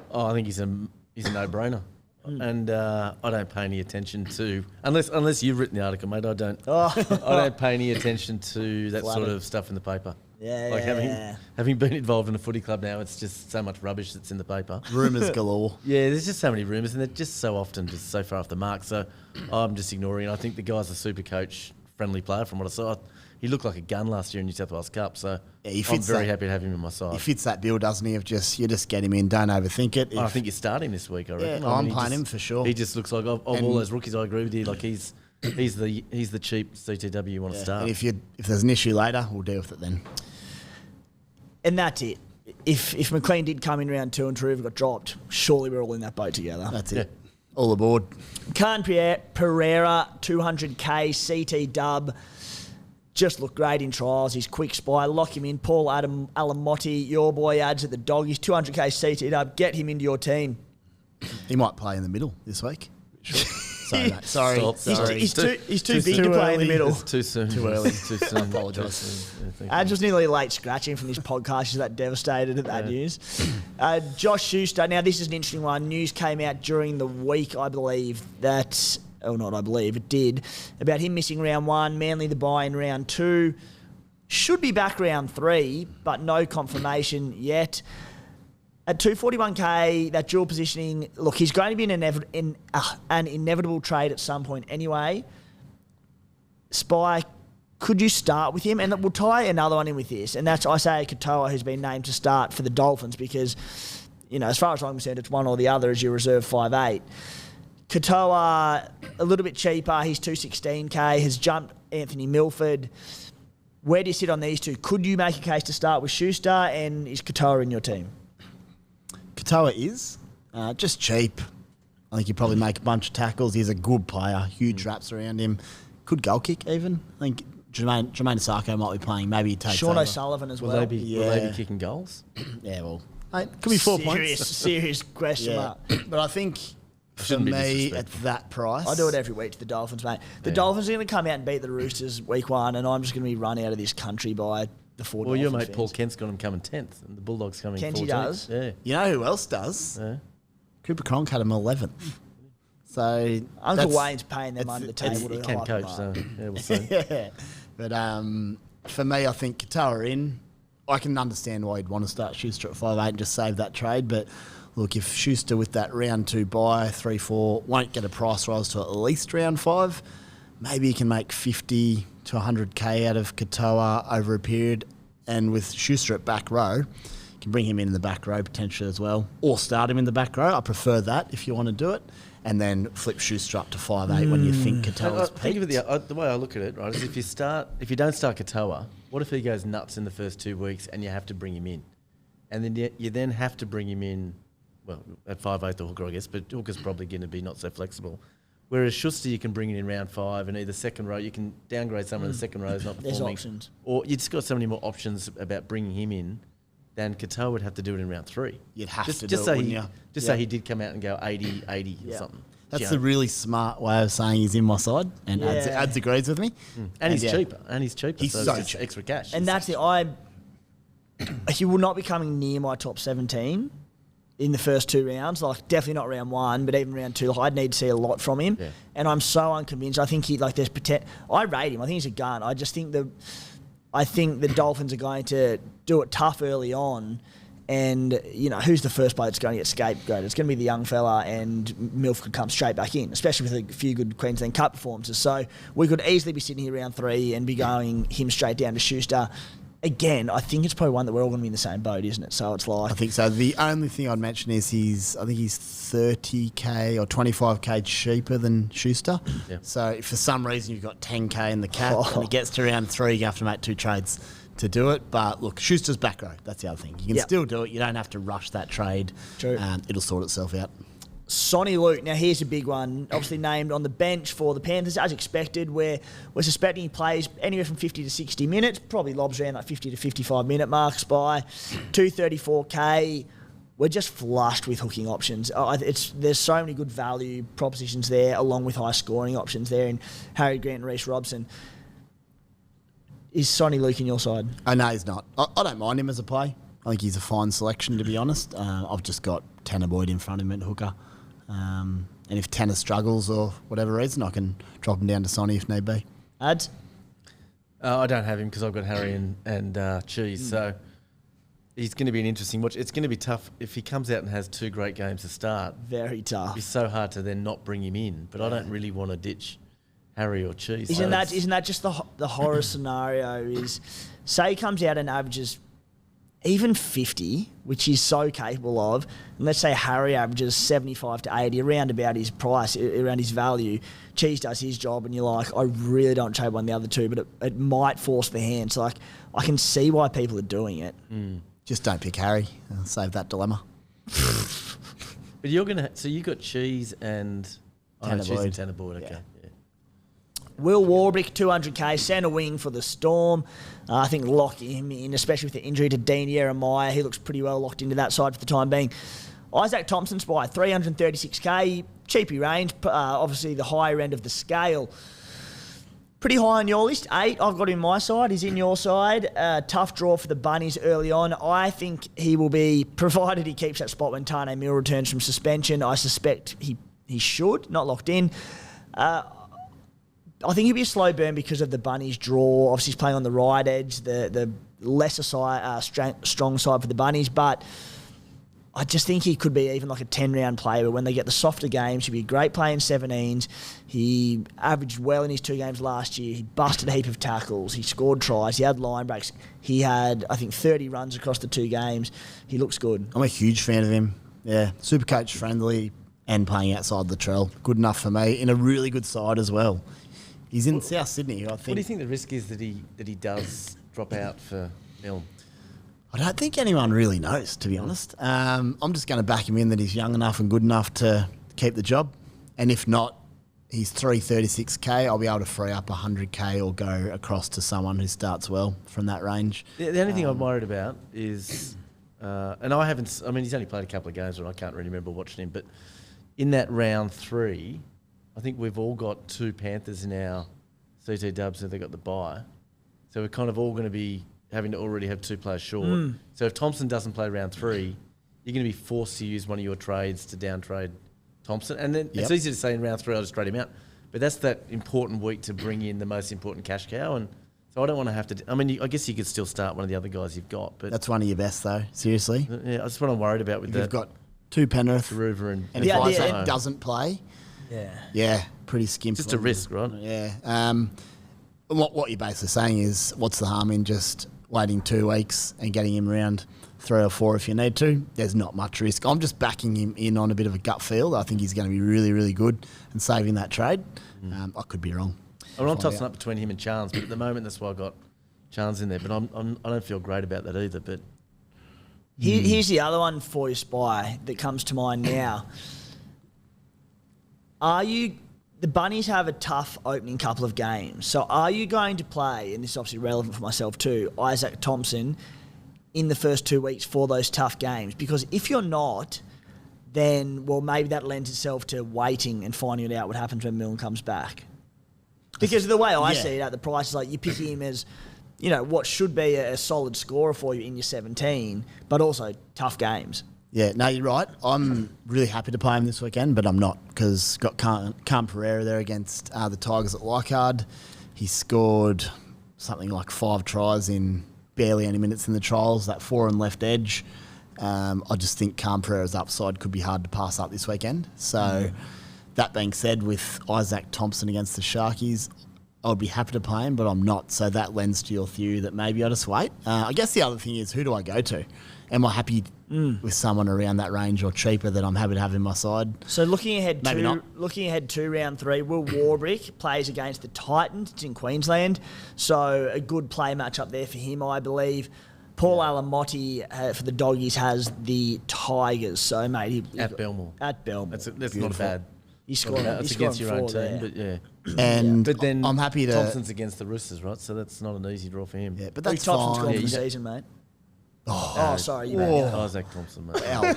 Oh, I think he's a no-brainer. And I don't pay any attention to, unless you've written the article, mate, I don't pay any attention to that sort of stuff in the paper. Having been involved in a footy club now, it's just so much rubbish that's in the paper. Rumours galore. Yeah, there's just so many rumours, and they're just so often just so far off the mark. So I'm just ignoring it. I think the guy's a Supercoach friendly player from what I saw. He looked like a gun last year in New South Wales Cup, so I'm very happy to have him in my side. He fits that bill, doesn't he? You just get him in, don't overthink it. I think you start him this week, I reckon. Yeah, I'm playing him for sure. He just looks like, of all those rookies, I agree with you, like he's the cheap CTW you want to start. And if there's an issue later, we'll deal with it then. And that's it. If McLean did come in round 2 and Turuva got dropped, surely we're all in that boat together. That's it. All aboard. Khan Pereira, 200k, CT dub. Just looked great in trials. He's quick spy. Lock him in. Paul Alamotti, your boy, adds at the dog. He's 200k CT dub. Get him into your team. He might play in the middle this week. Sorry, mate. Sorry. He's too big to play in the middle. It's too soon. Too early. Too soon. I apologise. Adge was nearly late scratching from this podcast. She's that devastated at that news. Josh Schuster. Now, this is an interesting one. News came out during the week, I believe, that... Oh, not I believe, it did. About him missing round 1, Manly the bye in round 2. Should be back round 3, but no confirmation yet. At 241k, that dual positioning, look, he's going to be an inevitable trade at some point anyway. Spy, could you start with him? And we'll tie another one in with this, and that's Isaiah Katoa, who's been named to start for the Dolphins because, as far as I'm concerned, it's one or the other as your reserve 5'8". Katoa, a little bit cheaper. He's 216k, has jumped Anthony Milford. Where do you sit on these two? Could you make a case to start with Schuster, and is Katoa in your team? Katoa is just cheap. I think he'd probably make a bunch of tackles. He's a good player, huge wraps around him. Could goal kick even. I think Jermaine Asako might be playing. Maybe he takes Sean over. O'Sullivan as well. Will they be kicking goals? Yeah, well, mate, could be 4 points. Serious question mark. But I think for me, at that price... I do it every week to the Dolphins, mate. The Dolphins are going to come out and beat the Roosters week 1, and I'm just going to be run out of this country by the 4 Well, Dolphins your mate fans. Paul Kent's got him coming 10th, and the Bulldogs coming 14th. Kenty does? Yeah. You know who else does? Yeah. Cooper Cronk had him 11th. So Uncle Wayne's paying them under the table He to can hype coach, them up. so yeah, we'll see. yeah. But for me, I think Katoa in. I can understand why you'd want to start Schuster at 5'8" and just save that trade, but... Look, if Schuster with that round 2 bye, 3-4, won't get a price rise to at least round 5, maybe you can make 50 to 100k out of Katoa over a period. And with Schuster at back row, you can bring him in the back row potentially as well. Or start him in the back row. I prefer that if you want to do it. And then flip Schuster up to 5'8" when you think Katoa's peaked. Think of it the way I look at it, right, is if you don't start Katoa, what if he goes nuts in the first 2 weeks and you have to bring him in? And then you then have to bring him in. Well, at 5'8", the hooker, I guess, but hooker's probably going to be not so flexible. Whereas Schuster, you can bring it in round 5, and either second row, you can downgrade someone in the second row who's not performing. There's options. Or you just got so many more options about bringing him in than Katoa would have to do it in round 3. You'd have to just do it, say wouldn't you? say he did come out and go 80 or something. That's the really smart way of saying he's in my side, and Ads agrees with me. And he's cheaper. He's He's so so it's cheap. extra cash. And that's it. He will not be coming near my top 17 in the first 2 rounds. Like, definitely not round 1, but even round 2, I'd need to see a lot from him. Yeah. And I'm so unconvinced. I think there's potential. I rate him. I think he's a gun. I just think the Dolphins are going to do it tough early on, And, who's the first player that's going to get scapegoated? It's going to be the young fella, and Milf could come straight back in, especially with a few good Queensland Cup performances. So we could easily be sitting here round 3 and be going him straight down to Schuster. Again, I think it's probably one that we're all going to be in the same boat, isn't it? So it's like... I think so. The only thing I'd mention is I think he's 30k or 25k cheaper than Schuster. Yeah. So if for some reason you've got 10k in the cap and it gets to round 3, you have to make 2 trades to do it. But look, Schuster's back row. That's the other thing. You can still do it. You don't have to rush that trade. True. It'll sort itself out. Sonny Luke, now here's a big one, obviously named on the bench for the Panthers as expected. We're suspecting he plays anywhere from 50 to 60 minutes, probably lobs around that 50 to 55 minute marks by 234k. We're just flushed with hooking options. There's so many good value propositions there, along with high scoring options there in Harry Grant and Reece Robson. Is Sonny Luke in your side? Oh, no, he's not. I don't mind him as a play. I think he's a fine selection, to be honest. I've just got Tanner Boyd in front of him at hooker. And if Tanner struggles or whatever reason, I can drop him down to Sonny if need be. Ads? I don't have him because I've got Harry and Cheese. So he's going to be an interesting watch. It's going to be tough if he comes out and has 2 great games to start. Very tough. It'd be so hard to then not bring him in. But I don't really want to ditch Harry or Cheese. Isn't that just the horror scenario? Is say he comes out and averages even 50, which he's so capable of, and let's say Harry averages 75 to 80, around about his price, around his value. Cheese does his job, and you're like, I really don't trade one of the other 2, but it might force the hand. So like, I can see why people are doing it. Just don't pick Harry. Save that dilemma. But you're gonna. So you got Cheese and Tanner Boyd. Okay. Yeah. Will Warbrick, 200k, centre wing for the Storm. I think lock him in, especially with the injury to Dean Jeremiah. He looks pretty well locked into that side for the time being. Isaac Thompson, Spy, 336k, cheapie range, obviously the higher end of the scale. Pretty high on your list, 8. I've got him my side. He's in your side. Tough draw for the Bunnies early on. I think he will be, provided he keeps that spot when Tane Milne returns from suspension. I suspect he should, not locked in. I think he'll be a slow burn because of the Bunnies' draw. Obviously, he's playing on the right edge, the lesser side, strong side for the Bunnies. But I just think he could be even like a 10-round player. But when they get the softer games, he'll be a great player in 17s. He averaged well in his 2 games last year. He busted a heap of tackles. He scored tries. He had line breaks. He had, I think, 30 runs across the 2 games. He looks good. I'm a huge fan of him. Yeah, Supercoach friendly and playing outside the trail. Good enough for me. In a really good side as well. He's in South Sydney, I think. What do you think the risk is that he does drop out for Milne? I don't think anyone really knows, to be honest. I'm just going to back him in that he's young enough and good enough to keep the job. And if not, he's 336k. I'll be able to free up 100k or go across to someone who starts well from that range. The only thing I'm worried about is, and I haven't, I mean, he's only played a couple of games and I can't really remember watching him, but in that round 3, I think we've all got 2 Panthers in our CT dubs and they've got the bye. So we're kind of all going to be having to already have 2 players short. So if Thompson doesn't play round 3, you're going to be forced to use one of your trades to down trade Thompson. And then it's easy to say in round 3, I'll just trade him out. But that's that important week to bring in the most important cash cow. And so I don't want to have to... I mean, I guess you could still start one of the other guys you've got. But that's one of your best, though. Seriously. Yeah, that's what I'm worried about with that. You've got 2 Penrith. Taruva and if Isaac doesn't play... Yeah, pretty skimpy. Just a risk, right? Yeah. What you're basically saying is, what's the harm in just waiting 2 weeks and getting him around 3 or 4 if you need to? There's not much risk. I'm just backing him in on a bit of a gut feel. I think he's going to be really, really good and saving that trade. I could be wrong. I'm tossing up between him and Chance, but at the moment that's why I got Chance in there. But I don't feel great about that either. But here's the other one for you, Spy, that comes to mind now. The Bunnies have a tough opening couple of games. So are you going to play, and this is obviously relevant for myself too, Isaac Thompson in the first 2 weeks for those tough games? Because if you're not, then, well, maybe that lends itself to waiting and finding out what happens when Milne comes back. Because the way I see it at the price is like you pick him as, you know, what should be a solid scorer for you in your 17, but also tough games. Yeah, no, you're right. I'm really happy to play him this weekend, but I'm not because got Khan Pereira there against the Tigers at Leichhardt. He scored something like 5 tries in barely any minutes in the trials, that 4 on left edge. I just think Calm Pereira's upside could be hard to pass up this weekend. So that being said, with Isaac Thompson against the Sharkies, I would be happy to play him, but I'm not. So that lends to your theory that maybe I just wait. I guess the other thing is, who do I go to? Am I happy with someone around that range or cheaper that I'm happy to have in my side? So looking ahead Maybe to round 3, Will Warbrick plays against the Titans. It's in Queensland, so a good play match up there for him, I believe. Paul Alamotti for the Doggies has the Tigers. So mate, At Belmore. At Belmore, That's not bad. He's scoring. That's He's against scoring your own 4 team, there. but yeah. And then I'm happy to. Thompson's against the Roosters, right? So that's not an easy draw for him. Yeah, but Rick that's Thompson's gone fine. for the Yeah, season, mate. Oh, Sorry, you made Isaac Thompson, mate. Wow.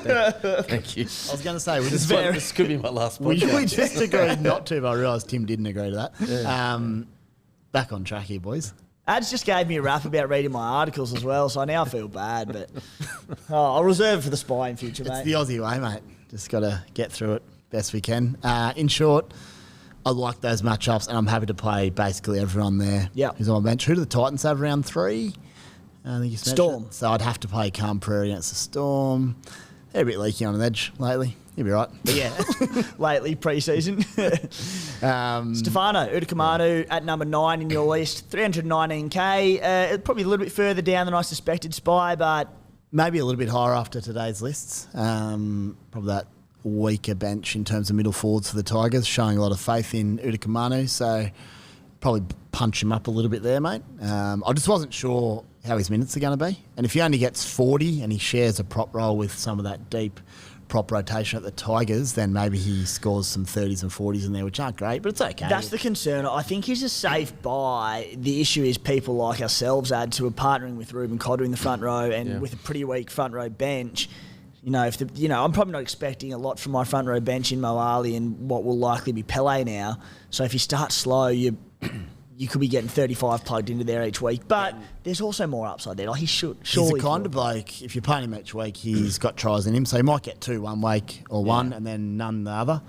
Thank you. I was going to say, This could be my last we podcast. just agreed not to, but I realised Tim didn't agree to that. Yeah. Back on track here, boys. Ads just gave me a rap about reading my articles as well, so now I feel bad. But I'll reserve it for the Spy in future, mate. It's the Aussie way, mate. Just got to get through it best we can. In short, I like those matchups, and I'm happy to play basically everyone there who's on my bench. Who do the Titans have round 3? I think you Storm. Mentioned. So I'd have to play Calm Prairie against the Storm. They're a bit leaky on an edge lately. You'll be right. But yeah, lately, pre-season. Stefano Udakamanu at number 9 in your list, 319k. Probably a little bit further down than I suspected, Spy, but maybe a little bit higher after today's lists. Probably that weaker bench in terms of middle forwards for the Tigers, showing a lot of faith in Udakamanu. So probably punch him up a little bit there, mate. I just wasn't sure how his minutes are going to be. And if he only gets 40 and he shares a prop role with some of that deep prop rotation at the Tigers, then maybe he scores some 30s and 40s in there, which aren't great, but it's okay. That's the concern. I think he's a safe buy. The issue is people like ourselves, Ads, who are partnering with Ruben Cotter in the front row and with a pretty weak front row bench. I'm probably not expecting a lot from my front row bench in Mo Ali and what will likely be Pele now. So if you start slow, you could be getting 35 plugged into there each week. But there's also more upside there. Like he's the kind of bloke, if you're playing him each week, he's got tries in him. So he might get 2 one week or one and then none the other.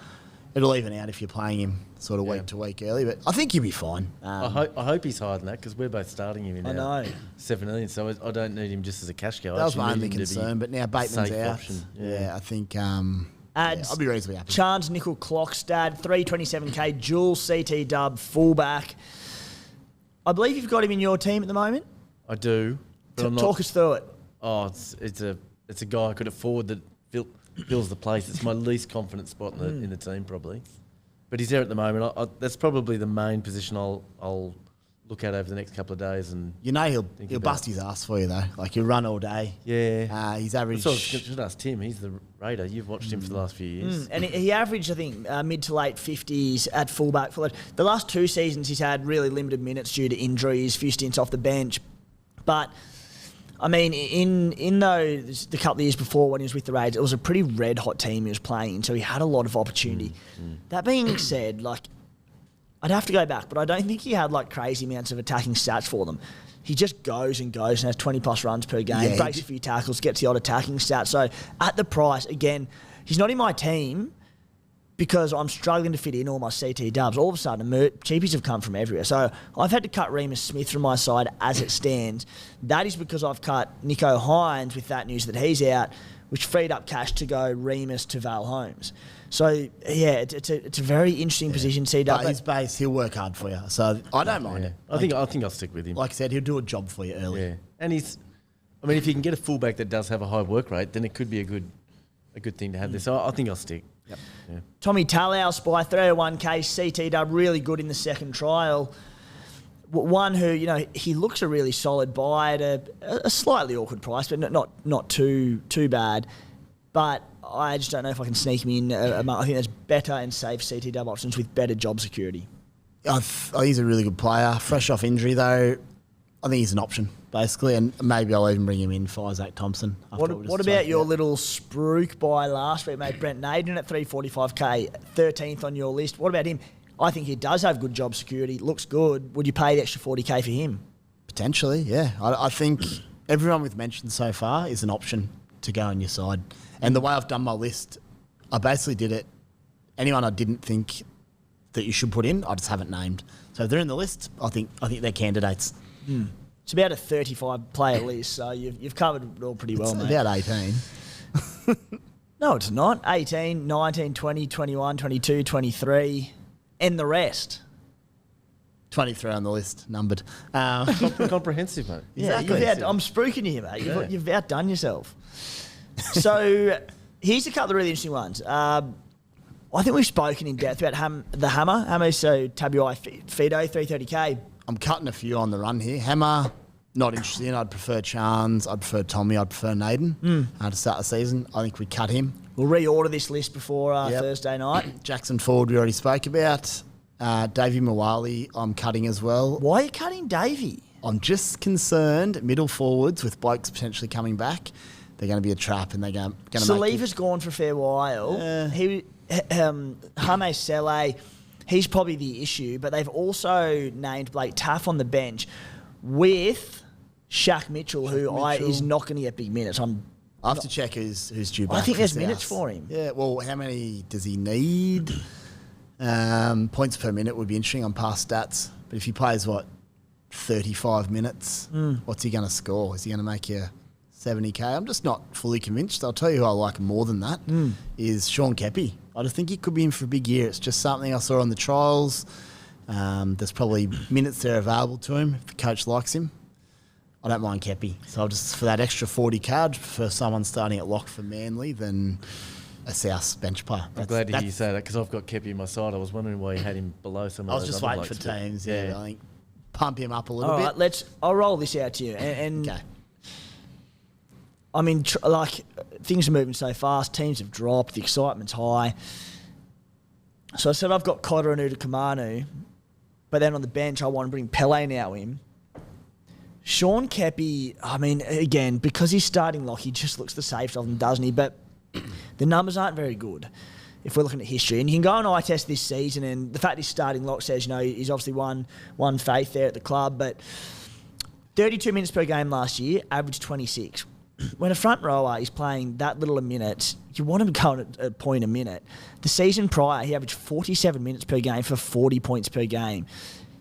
It'll even out if you're playing him sort of week to week early. But I think he'll be fine. I hope he's higher than that because we're both starting him in our 17. So I don't need him just as a cash guy. That was my only concern. But now Bateman's out. Option. Yeah, I think... Ads, I'll be reasonably happy. Chance Nickel Clockstad, 327k, dual CT dub, fullback. I believe you've got him in your team at the moment. I do. But Talk us through it. Oh, it's a guy I could afford that fills the place. It's my least confident spot in the team probably, but he's there at the moment. That's probably the main position I'll look at over the next couple of days. And he'll bust his ass for you though. Like he'll run all day. Yeah, he's average. So I should ask Tim. He's the Raider. You've watched him for the last few years, and he averaged, I think, mid to late 50s at fullback. The last 2 seasons, he's had really limited minutes due to injuries, few stints off the bench, but. I mean, in those the couple of years before when he was with the Raiders, it was a pretty red hot team he was playing in, so he had a lot of opportunity. That being said, like I'd have to go back, but I don't think he had like crazy amounts of attacking stats for them. He just goes and goes and has 20 plus runs per game, breaks a few tackles, gets the odd attacking stats. So at the price, again, he's not in my team because I'm struggling to fit in all my CT dubs. All of a sudden, cheapies have come from everywhere. So I've had to cut Remus Smith from my side as it stands. That is because I've cut Nico Hines with that news that he's out, which freed up cash to go Remus to Val Holmes. So, yeah, it's a very interesting position, CW. But his base, he'll work hard for you. So I don't mind it. I think I'll stick with him. Like I said, he'll do a job for you early. Yeah, and if you can get a fullback that does have a high work rate, then it could be a good thing to have there. So I think I'll stick. Yep. Yeah. Tommy Talau, Spy, 301k, CT dub, really good in the second trial. One who, he looks a really solid buy at a slightly awkward price, but not too bad. But I just don't know if I can sneak him in. I think there's better and safe CT dub options with better job security. He's a really good player. Fresh off injury, though, I think he's an option, basically, and maybe I'll even bring him in for Isaac Thompson. What about your little spruik buy last week, mate? Brent Naden at 345k, 13th on your list. What about him? I think he does have good job security, looks good. Would you pay the extra 40k for him? Potentially, yeah. I think everyone we've mentioned so far is an option to go on your side. And the way I've done my list, I basically did it. Anyone I didn't think that you should put in, I just haven't named. So if they're in the list, I think they're candidates. It's about a 35 player list, so you've covered it all pretty well, mate. About 18. No, it's not. 18, 19, 20, 21, 22, 23, and the rest. 23 on the list, numbered. Comprehensive, mate. Yeah, Exactly. I'm spooking you, mate. Yeah. You've outdone yourself. So here's a couple of really interesting ones. I think we've spoken in depth about the Hammer. So Tabuai Fido, 330k. I'm cutting a few on the run here. Hammer, not interested in. I'd prefer Chance. I'd prefer Tommy. I'd prefer Naden to start the season. I think we cut him. We'll reorder this list before Yep. Thursday night. Jackson Ford, we already spoke about. Davey Mawali, I'm cutting as well. Why are you cutting Davey? I'm just concerned, middle forwards with blokes potentially coming back, they're going to be a trap and they're going to make... Saliva's gone for a fair while. Hame Sele, he's probably the issue, but they've also named Blake Taff on the bench with Shaq Mitchell, is not going to get big minutes. I have to check who's due back. I think for there's South. minutes for him. Yeah, well, how many does he need? Points per minute would be interesting on past stats. But if he plays, 35 minutes, what's he going to score? Is he going to make you 70k? I'm just not fully convinced. I'll tell you who I like more than that is Sean Kepi. I just think he could be in for a big year. It's just something I saw on the trials. There's probably minutes there available to him if the coach likes him. I don't mind Kepi. So I'll just, for that extra 40k, I'd prefer someone starting at lock for Manly than a South bench player. I'm glad to hear you say that because I've got Kepi on my side. I was wondering why you had him below some of I was those just other waiting for blokes, but teams. Yeah, I think pump him up a little All bit. right, I'll roll this out to you. And Okay. I mean, things are moving so fast. Teams have dropped. The excitement's high. So I said I've got Cotter and Udakamanu, but then on the bench I want to bring Pele now in. Sean Kepi, I mean, again, because he's starting lock, he just looks the safest of them, doesn't he? But the numbers aren't very good if we're looking at history. And you can go on eye test this season, and the fact he's starting lock says, he's obviously won faith there at the club. But 32 minutes per game last year, average 26. When a front rower is playing that little a minute, you want him to go at a point a minute. The season prior, he averaged 47 minutes per game for 40 points per game.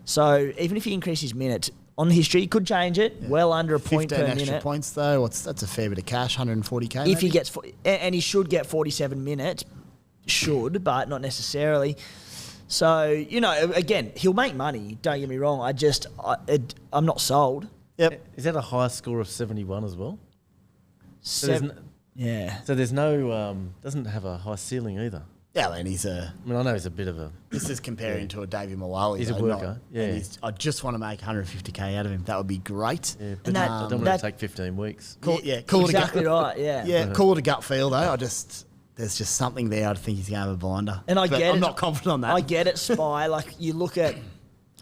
So even if he increases minutes, on history, he could change it. Well under a point per 15 minute. extra points though. That's a fair bit of cash. 140k. If he gets, and he should get 47 minutes, but not necessarily. So again, he'll make money. Don't get me wrong. I'm not sold. Yep. Is that a high score of 71 as well? Yeah. So there's no, doesn't have a high ceiling either. Yeah, and I mean, I know he's a bit of a... This is comparing to a Davey Mawali. He's a worker, yeah. I just want to make 150k out of him. That would be great. Yeah, but And I don't want to take 15 weeks. Cool Exactly right. Yeah. Yeah, call it a gut feel though. There's just something there. I think he's going to have a blinder. And I'm not confident on that. I get it, Spy. You look at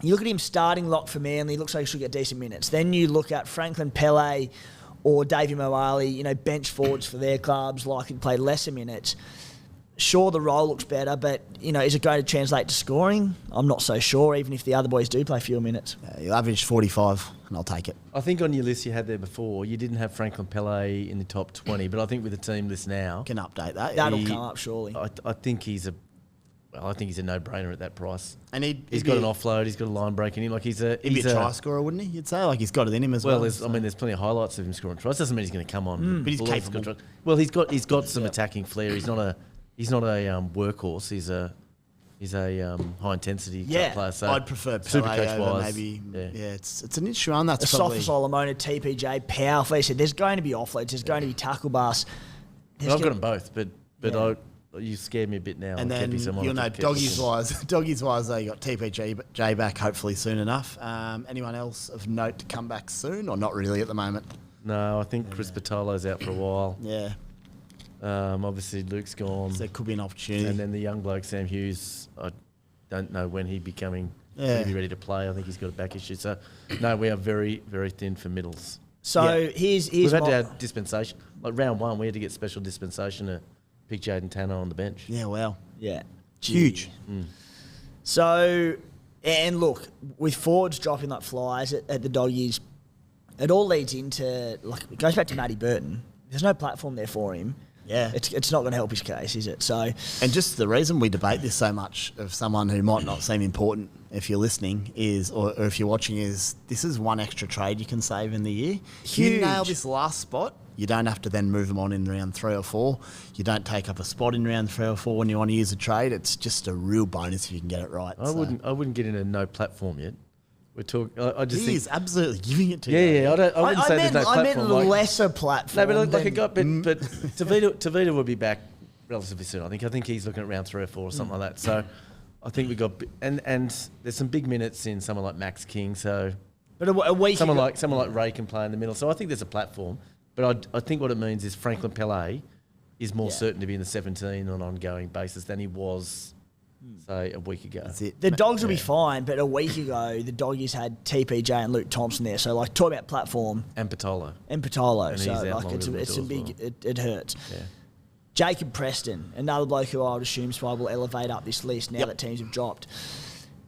him starting lock for Manly. Looks like he should get decent minutes. Then you look at Franklin Pele or Davey Mawali, bench forwards for their clubs, likely to play lesser minutes. Sure, the role looks better, but, is it going to translate to scoring? I'm not so sure, even if the other boys do play fewer minutes. You'll average 45, and I'll take it. I think on your list you had there before, you didn't have Franklin Pele in the top 20, but I think with the team list now... Can update that. That'll come up, surely. I think he's a no-brainer at that price. And he's got an offload, he's got a line break in him. He'd be a try scorer, wouldn't he? You'd say he's got it in him as well. There's plenty of highlights of him scoring tries. Doesn't mean he's going to come on. But he's capable. Well, he's got some attacking flair. He's not a workhorse. He's a high intensity type player. So I'd prefer Pele Supercoach over wise, maybe. Yeah, it's an issue on that's The probably. Sofa Solomona, TPJ, powerful. He said there's going to be offloads. There's going to be tackle bus. I've got them both, but you scared me a bit now. And then you'll know doggies wise, they got TPJ back hopefully soon enough. Anyone else of note to come back soon, or not really at the moment? No, I think Chris Patolo's out for a while. Yeah. Obviously Luke's gone. So there could be an opportunity. And then the young bloke Sam Hughes, I don't know when he'd be ready to play. I think he's got a back issue. So no, we are very, very thin for middles. So here's we've had to have dispensation. Like round one, we had to get special dispensation to pick Jaden Tanner on the bench. Yeah, wow. Yeah. Huge. So, and look, with forwards dropping like flies at the doggies, it all leads into, it goes back to Matty Burton. There's no platform there for him. Yeah. It's not going to help his case, is it? So, and just the reason we debate this so much of someone who might not seem important if you're listening is, or if you're watching, is this is one extra trade you can save in the year. Huge. You nail this last spot, You don't have to then move them on in round 3 or 4. You don't take up a spot in round 3 or 4 when you want to use a trade. It's just a real bonus if you can get it right. I wouldn't get into no platform yet. We're talking. I just think is absolutely giving it to you. Yeah. I wouldn't say there's no platform. I meant a lesser platform. No, but but Tavita will be back relatively soon. I think he's looking at round 3 or 4 or something like that. So I think we got and there's some big minutes in someone like Max King. So but a week someone like Ray can play in the middle. So I think there's a platform. But I think what it means is Franklin Pele is more certain to be in the 17 on an ongoing basis than he was, say, a week ago. That's it. The Dogs will be fine, but a week ago, the Doggies had TPJ and Luke Thompson there. So, like, talk about platform. And Patolo. So, like, it's a big... It hurts. Yeah. Jacob Preston, another bloke who I would assume Spy will elevate up this list now that teams have dropped.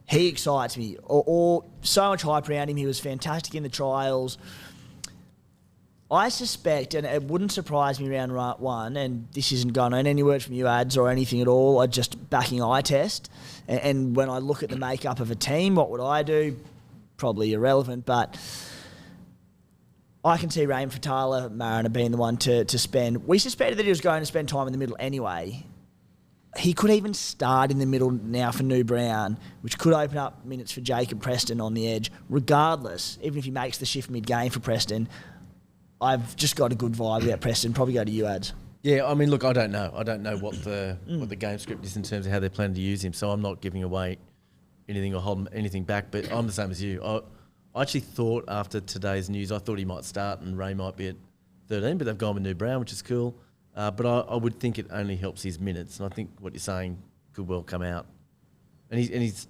He excites me. Or so much hype around him. He was fantastic in the trials. I suspect, and it wouldn't surprise me round 1, and this isn't going on any word from you, Ads, or anything at all, I'm just backing eye test. And when I look at the makeup of a team, what would I do? Probably irrelevant, but I can see Rain Fatala, Mariner being the one to spend. We suspected that he was going to spend time in the middle anyway. He could even start in the middle now for New Brown, which could open up minutes for Jacob Preston on the edge. Regardless, even if he makes the shift mid-game for Preston, I've just got a good vibe about Preston. Probably go to you, Ads. Yeah, I mean, look, I don't know. I don't know what the game script is in terms of how they're planning to use him. So I'm not giving away anything or holding anything back. But I'm the same as you. I actually thought after today's news, I thought he might start and Ray might be at 13. But they've gone with New Brown, which is cool. But I would think it only helps his minutes. And I think what you're saying could well come out. And he's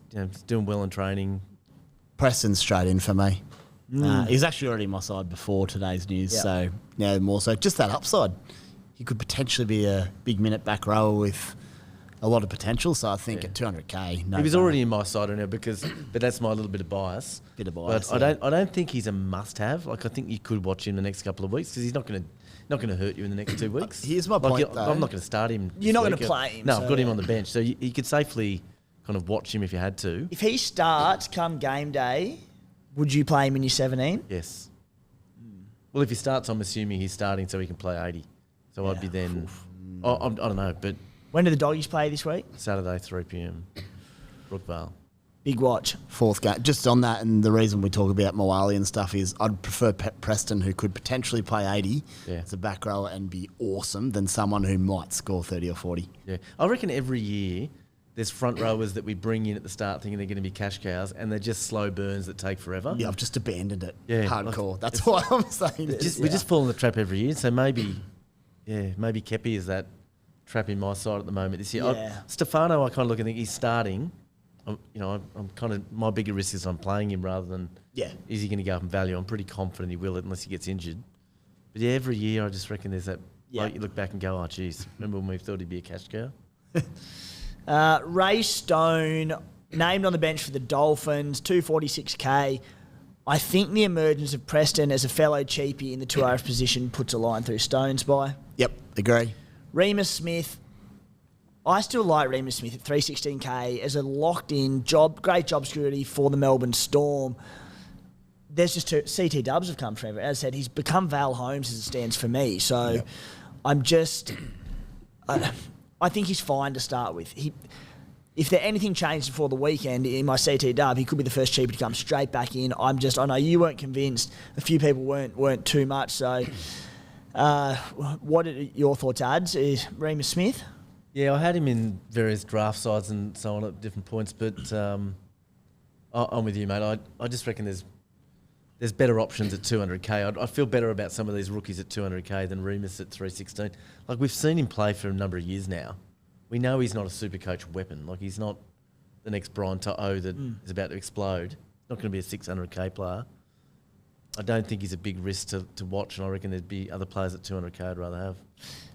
doing well in training. Preston's straight in for me. He's actually already my side before today's news, so now more so. Just that upside. He could potentially be a big minute back rower with a lot of potential, so I think at 200k, no. He was already in my side now but that's my little bit of bias. But I don't think he's a must-have. Like I think you could watch him the next couple of weeks because he's not going to hurt you in the next 2 weeks. Here's my point, though. I'm not going to start him. You're not going to play him. No, I've got him on the bench, so you could safely kind of watch him if you had to. If he starts come game day, would you play him in your 17? Yes. Well, if he starts, I'm assuming he's starting so he can play 80. So I'd be then... I don't know, but... When do the Doggies play this week? Saturday, 3 p.m. Brookvale. Big watch. 4th game. Just on that, and the reason we talk about Moali and stuff is I'd prefer Preston, who could potentially play 80 as a back rower and be awesome, than someone who might score 30 or 40. Yeah. I reckon every year... There's front rowers that we bring in at the start thinking they're going to be cash cows, and they're just slow burns that take forever. Yeah, I've just abandoned it. Yeah, hardcore. That's why I'm saying this. We just fall in the trap every year. So maybe Kepi is that trap in my side at the moment this year. Yeah. Stefano, I kind of look and think he's starting. I'm kind of my bigger risk is I'm playing him rather than is he going to go up in value. I'm pretty confident he will unless he gets injured. But yeah, every year I just reckon there's that. Like you look back and go, oh geez, remember when we thought he'd be a cash cow? Ray Stone, named on the bench for the Dolphins, 246k. I think the emergence of Preston as a fellow cheapie in the 2RF position puts a line through Stone's by. Yep, agree. Remus Smith. I still like Remus Smith at 316k as a locked-in great job security for the Melbourne Storm. There's just CT Dubs have come forever. As I said, he's become Val Holmes as it stands for me. So I'm just... I think he's fine to start with. If there anything changed before the weekend in my CT dub, he could be the first cheapie to come straight back in. I know you weren't convinced. A few people weren't too much. So, what are your thoughts, Ads? Is Remus Smith? Yeah, I had him in various draft sides and so on at different points, but I'm with you, mate. I just reckon there's better options at 200k. I feel better about some of these rookies at 200k than Remus at 316. Like, we've seen him play for a number of years now. We know he's not a Supercoach weapon. Like, he's not the next Brian To'o that is about to explode. He's not going to be a 600k player. I don't think he's a big risk to watch, and I reckon there'd be other players at 200k I'd rather have.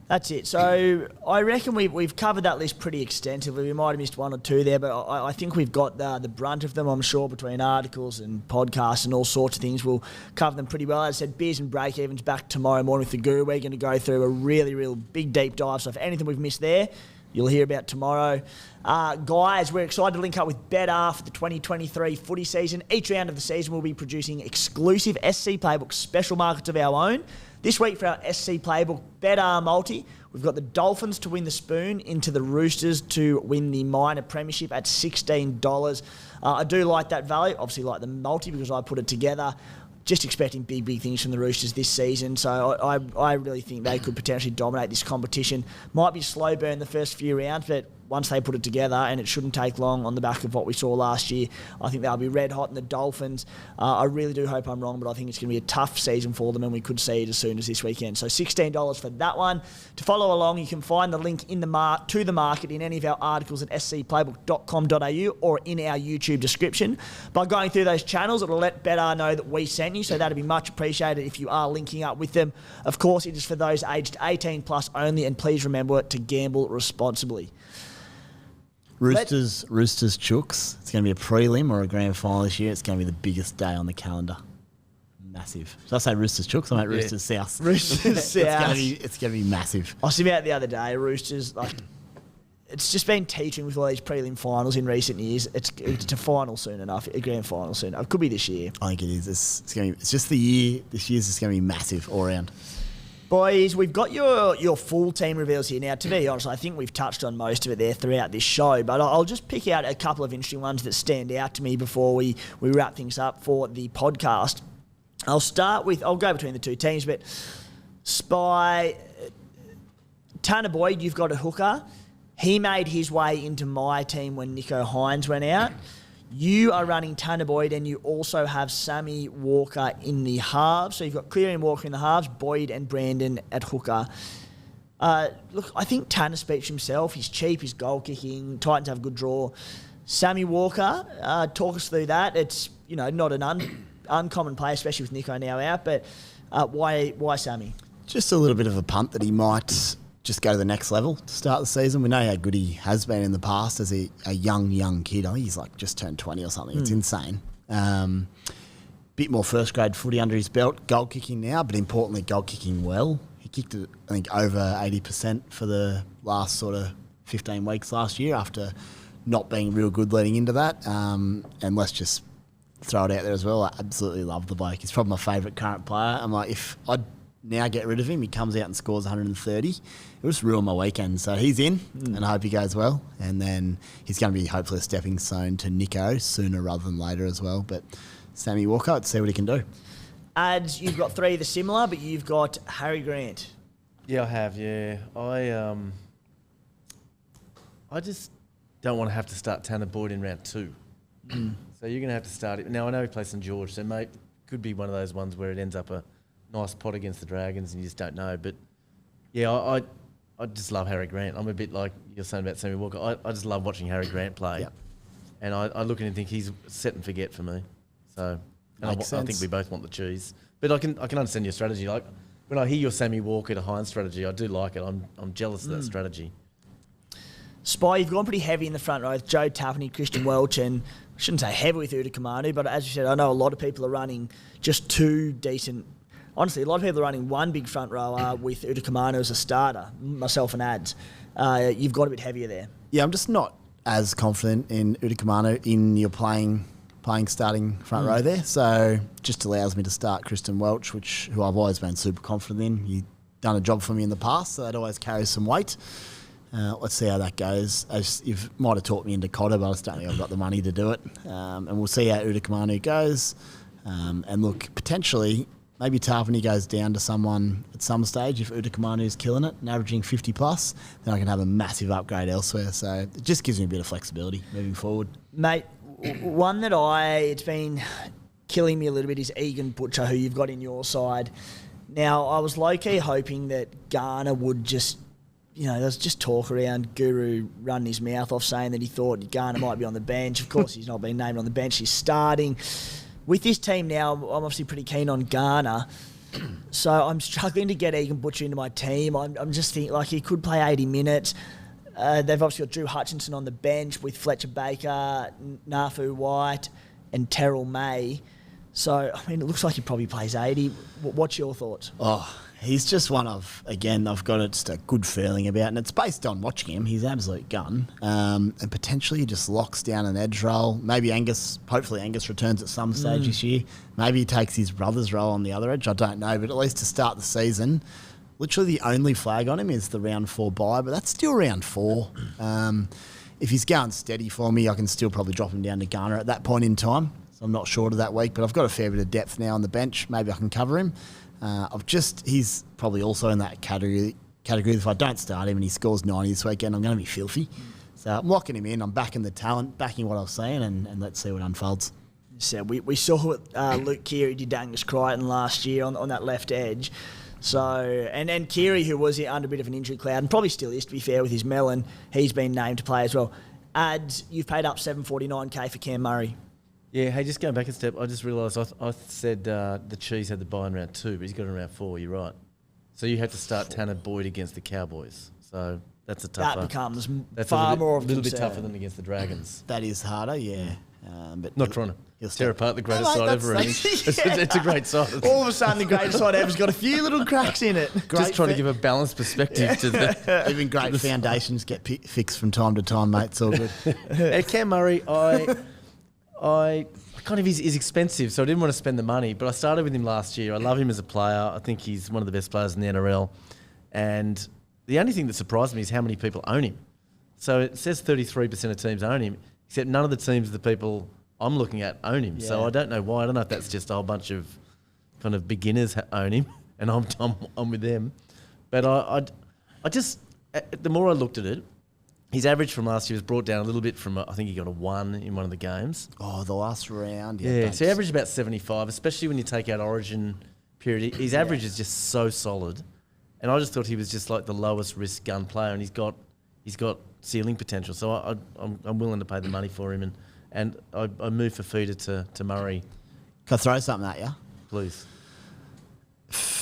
That's it. So I reckon we've covered that list pretty extensively. We might have missed one or two there, but I think we've got the brunt of them, I'm sure, between articles and podcasts and all sorts of things. We'll cover them pretty well. As I said, Beers and Break-Evens back tomorrow morning with the Guru. We're going to go through a really, real big deep dive. So if anything we've missed there, you'll hear about tomorrow. Guys, we're excited to link up with betr for the 2023 footy season. Each round of the season we'll be producing exclusive SC Playbook special markets of our own. This week for our SC Playbook betr multi, we've got the Dolphins to win the spoon into the Roosters to win the minor premiership at $16. I do like that value, obviously like the multi because I put it together. Just expecting big things from the Roosters this season. So I really think they could potentially dominate this competition. Might be slow burn the first few rounds, but once they put it together, and it shouldn't take long on the back of what we saw last year, I think they'll be red hot. And the Dolphins, I really do hope I'm wrong, but I think it's going to be a tough season for them, and we could see it as soon as this weekend. So $16 for that one. To follow along, you can find the link in to the market in any of our articles at scplaybook.com.au or in our YouTube description. By going through those channels, it'll let betr know that we sent you, so that'd be much appreciated if you are linking up with them. Of course, it is for those aged 18 plus only, and please remember to gamble responsibly. Roosters Chooks. It's going to be a prelim or a grand final this year. It's going to be the biggest day on the calendar. Massive. Should I say Roosters Chooks? I meant Roosters South. Roosters South. It's going to be massive. I was about the other day, Roosters, it's just been teaching with all these prelim finals in recent years. It's a final soon enough, a grand final soon. It could be this year. I think it is. It's just the year. This year's just going to be massive all around. Boys, we've got your full team reveals here. Now, to be honest, I think we've touched on most of it there throughout this show, but I'll just pick out a couple of interesting ones that stand out to me before we wrap things up for the podcast. I'll go between the two teams, but Spy, Tanner Boyd, you've got a hooker. He made his way into my team when Nicho Hynes went out. You are running Tanner Boyd, and you also have Sammy Walker in the halves. So you've got Cleary and Walker in the halves, Boyd and Brandon at hooker. Look, I think Tanner speaks for himself. He's cheap, he's goal kicking. Titans have a good draw. Sammy Walker, talk us through that. It's not an uncommon play, especially with Nicho now out. But why Sammy? Just a little bit of a punt that he might just go to the next level to start the season. We know how good he has been in the past as a young kid. I think he's just turned 20 or something. It's insane. Bit more first grade footy under his belt. Goal kicking now, but importantly, goal kicking well. He kicked it, I think, over 80% for the last sort of 15 weeks last year after not being real good leading into that. And let's just throw it out there as well. I absolutely love the bloke. He's probably my favourite current player. I'm like, if I'd now get rid of him, he comes out and scores 130. It would just ruin my weekend. So he's in, and I hope he goes well. And then he's going to be hopefully a stepping stone to Nicho sooner rather than later as well. But Sammy Walker, let's see what he can do. Ads, you've got three that are similar, but you've got Harry Grant. Yeah, I have, yeah. I just don't want to have to start Tanner Boyd in round 2. So you're going to have to start it. Now, I know he plays St George, so mate, could be one of those ones where it ends up a nice pot against the Dragons and you just don't know. But yeah, I just love Harry Grant. I'm a bit like you're saying about Sammy Walker. I just love watching Harry Grant play. Yep. And I look at him and think he's set and forget for me. So I think we both want the cheese. But I can understand your strategy. Like when I hear your Sammy Walker to Hynes strategy, I do like it. I'm jealous of that strategy. Spy, you've gone pretty heavy in the front row with Joe Tapney, Christian Welch, and I shouldn't say heavy with Udakamanu, but as you said, I know a lot of people are running just two decent. Honestly, a lot of people are running one big front rower with Udakamanu as a starter, myself and Ads. You've got a bit heavier there. Yeah, I'm just not as confident in Udakamanu in your playing starting front row there. So just allows me to start Christian Welch, who I've always been super confident in. He's done a job for me in the past, so that always carries some weight. Let's see how that goes. You might have taught me into Cotter, but I just don't think I've got the money to do it. And we'll see how Udakamanu goes. And look, potentially, maybe Tarpany goes down to someone at some stage if Udakamanu is killing it and averaging 50 plus, then I can have a massive upgrade elsewhere. So it just gives me a bit of flexibility moving forward. Mate, one that it's been killing me a little bit is Egan Butcher, who you've got in your side. Now, I was low-key hoping that Garner would just, there's just talk around Guru running his mouth off saying that he thought Garner might be on the bench. Of course, he's not been named on the bench. He's starting. With this team now, I'm obviously pretty keen on Garner. So I'm struggling to get Egan Butcher into my team. I'm just thinking, he could play 80 minutes. They've obviously got Drew Hutchinson on the bench with Fletcher Baker, Nafu White, and Terrell May. So, it looks like he probably plays 80. What's your thoughts? Oh, He's just one of, again, I've got just a good feeling about, and it's based on watching him. He's an absolute gun. And potentially he just locks down an edge role. Maybe hopefully Angus returns at some stage this year. Maybe he takes his brother's role on the other edge. I don't know, but at least to start the season, literally the only flag on him is the round 4 bye, but that's still round 4. If he's going steady for me, I can still probably drop him down to gunner at that point in time. So I'm not short of that week, but I've got a fair bit of depth now on the bench. Maybe I can cover him. He's probably also in that category. If I don't start him and he scores 90 this weekend, I'm going to be filthy. So I'm locking him in. I'm backing the talent, backing what I was saying, and let's see what unfolds. So we saw what Luke Keary did to Angus Crichton last year on that left edge. So and Keary, who was under a bit of an injury cloud, and probably still is, to be fair, with his melon, he's been named to play as well. Ads, you've paid up $749K for Cam Murray. Yeah, hey, just going back a step, I just realised I said the Cheese had the bye in round 2, but he's got it in round 4, you're right. So you had to start Tanner Boyd against the Cowboys. So that's a tougher. That becomes far more of a little bit concern. tougher than against the Dragons. That is harder, yeah. But Not trying he'll to tear apart the greatest No, mate, side ever. that's- It's a great side. All of a sudden, the greatest side ever's got a few little cracks in it. Just trying to give a balanced perspective to the... Even great foundations get fixed from time to time, mate. It's all good. Cam Murray, I kind of is expensive, so I didn't want to spend the money. But I started with him last year. I love him as a player. I think he's one of the best players in the NRL. And the only thing that surprised me is how many people own him. So it says 33% of teams own him, except none of the teams, the people I'm looking at, own him. Yeah. So I don't know why. I don't know if that's just a whole bunch of kind of beginners own him, and I'm with them. But I just, the more I looked at it, his average from last year was brought down a little bit from, I think he got a 1 in one of the games. Oh, the last round. Yeah, so he averaged about 75, especially when you take out Origin period. His average is just so solid. And I just thought he was just like the lowest risk gun player, and he's got ceiling potential. So I'm willing to pay the money for him, and I moved for feeder to Murray. Can I throw something at you? Please.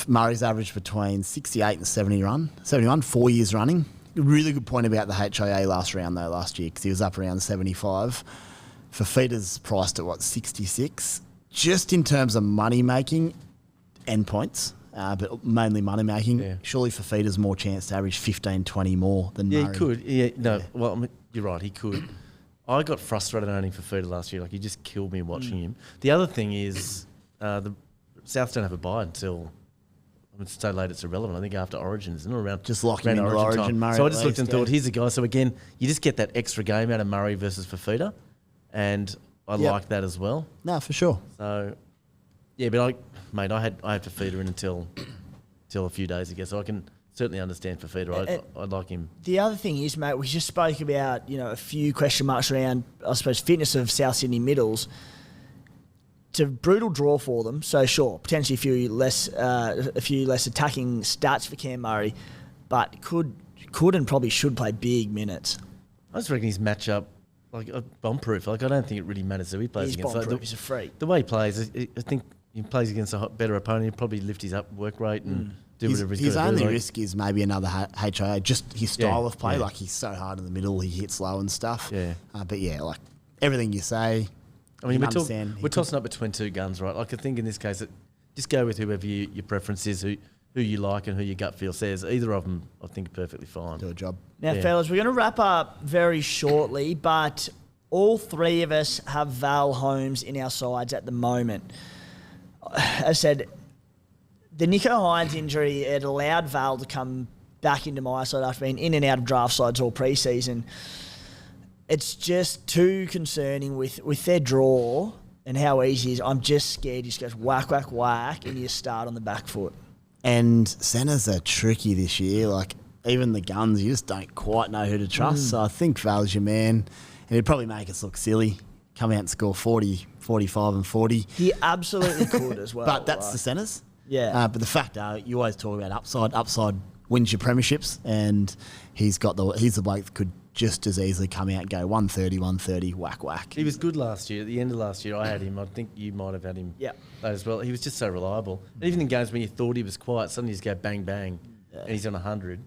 Murray's averaged between 68 and 71, 4 years running. Really good point about the HIA last round, though, last year, because he was up around 75. Fafita's priced at, 66? Just in terms of money-making and points, but mainly money-making, Yeah. surely Fafita's more chance to average 15, 20 more than Murray. Yeah, he could. Yeah, no, well, I mean, you're right, he could. I got frustrated owning Fafita last year. Like, he just killed me watching him. The other thing is the South don't have a bye until... it's so late it's irrelevant. I think after Origin, isn't it? Around Just lock him into Origin, time. Murray. So I at just looked and least, thought, here's the guy. So again, you just get that extra game out of Murray versus Fafita, and I Yep. like that as well. No, for sure. So, yeah, but I had Fafita in until a few days ago, so I can certainly understand Fafita. I'd like him. The other thing is, mate, we just spoke about, a few question marks around, I suppose, fitness of South Sydney middles. It's a brutal draw for them, so sure, potentially a few less attacking stats for Cam Murray, but could and probably should play big minutes. I just reckon his matchup, like bomb-proof. Like, I don't think it really matters who he plays He's against. bomb-proof, Like, he's a freak. the way he plays, I think he plays against a better opponent. He'll probably lift his work rate and do whatever he's His got to do. only Like, risk is maybe another HIA, just his style Yeah, of play. yeah. Like, he's so hard in the middle, he hits low and stuff. Yeah. But yeah, like everything you say, I mean, you can understand. we're tossing up between two guns, right? Like, I think in this case, just go with whoever your preference is, who you like and who your gut feel says. Either of them, I think, are perfectly fine. Do a job. Now, Yeah. fellas, we're going to wrap up very shortly, but all three of us have Val Holmes in our sides at the moment. As I said, the Nico Hines injury, it allowed Val to come back into my side after being in and out of draft sides all pre-season. It's just too concerning with their draw and how easy it is. I'm just scared he just goes whack, whack, whack, and you start on the back foot. And centres are tricky this year. Like, even the guns, you just don't quite know who to trust. So I think Val's your man. And it'd probably make us look silly. Come out and score 40, 45 and 40. He absolutely could as well. But that's right? the centres. Yeah. But the fact you always talk about upside. Upside wins your premierships. And he's the bloke that could just as easily come out and go 130, whack, whack. He was good last year. At the end of last year, I had him. I think you might have had him as well. He was just so reliable. And even in games when you thought he was quiet, suddenly you just go bang, bang, and he's on 100.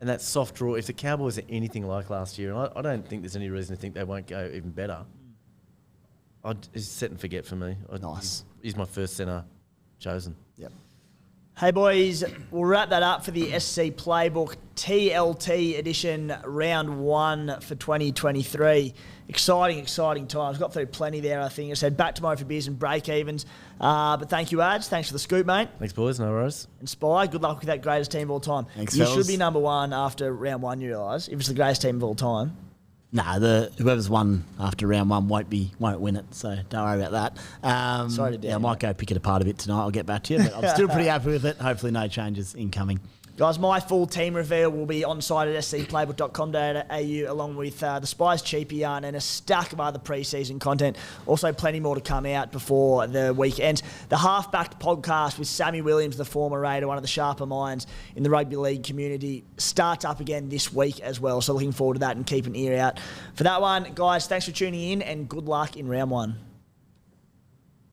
And that soft draw, if the Cowboys are anything like last year, and I don't think there's any reason to think they won't go even better, it's set and forget for me. Nice. He's my first centre chosen. Yep. Hey boys, we'll wrap that up for the SC Playbook TLT edition, round 1 for 2023. Exciting times. Got through plenty there, I think. I said back tomorrow for beers and break-evens. But thank you, Ads. Thanks for the scoop, mate. Thanks, boys. No worries. And Spy, good luck with that greatest team of all time. Thanks, you fellas. should be number 1 after round 1, you realise, if it's the greatest team of all time. Nah, whoever's won after round 1 won't win it, so don't worry about that. Sorry to damn I might go pick it apart a bit tonight. I'll get back to you, but I'm still pretty happy with it. Hopefully no changes incoming. Guys, my full team reveal will be on site at scplaybook.com.au along with the Spies Cheapie yarn and a stack of other pre-season content. Also plenty more to come out before the weekend. The Half-Backed podcast with Sammy Williams, the former Raider, one of the sharper minds in the rugby league community, starts up again this week as well. So looking forward to that and keep an ear out for that one. Guys, thanks for tuning in and good luck in round 1.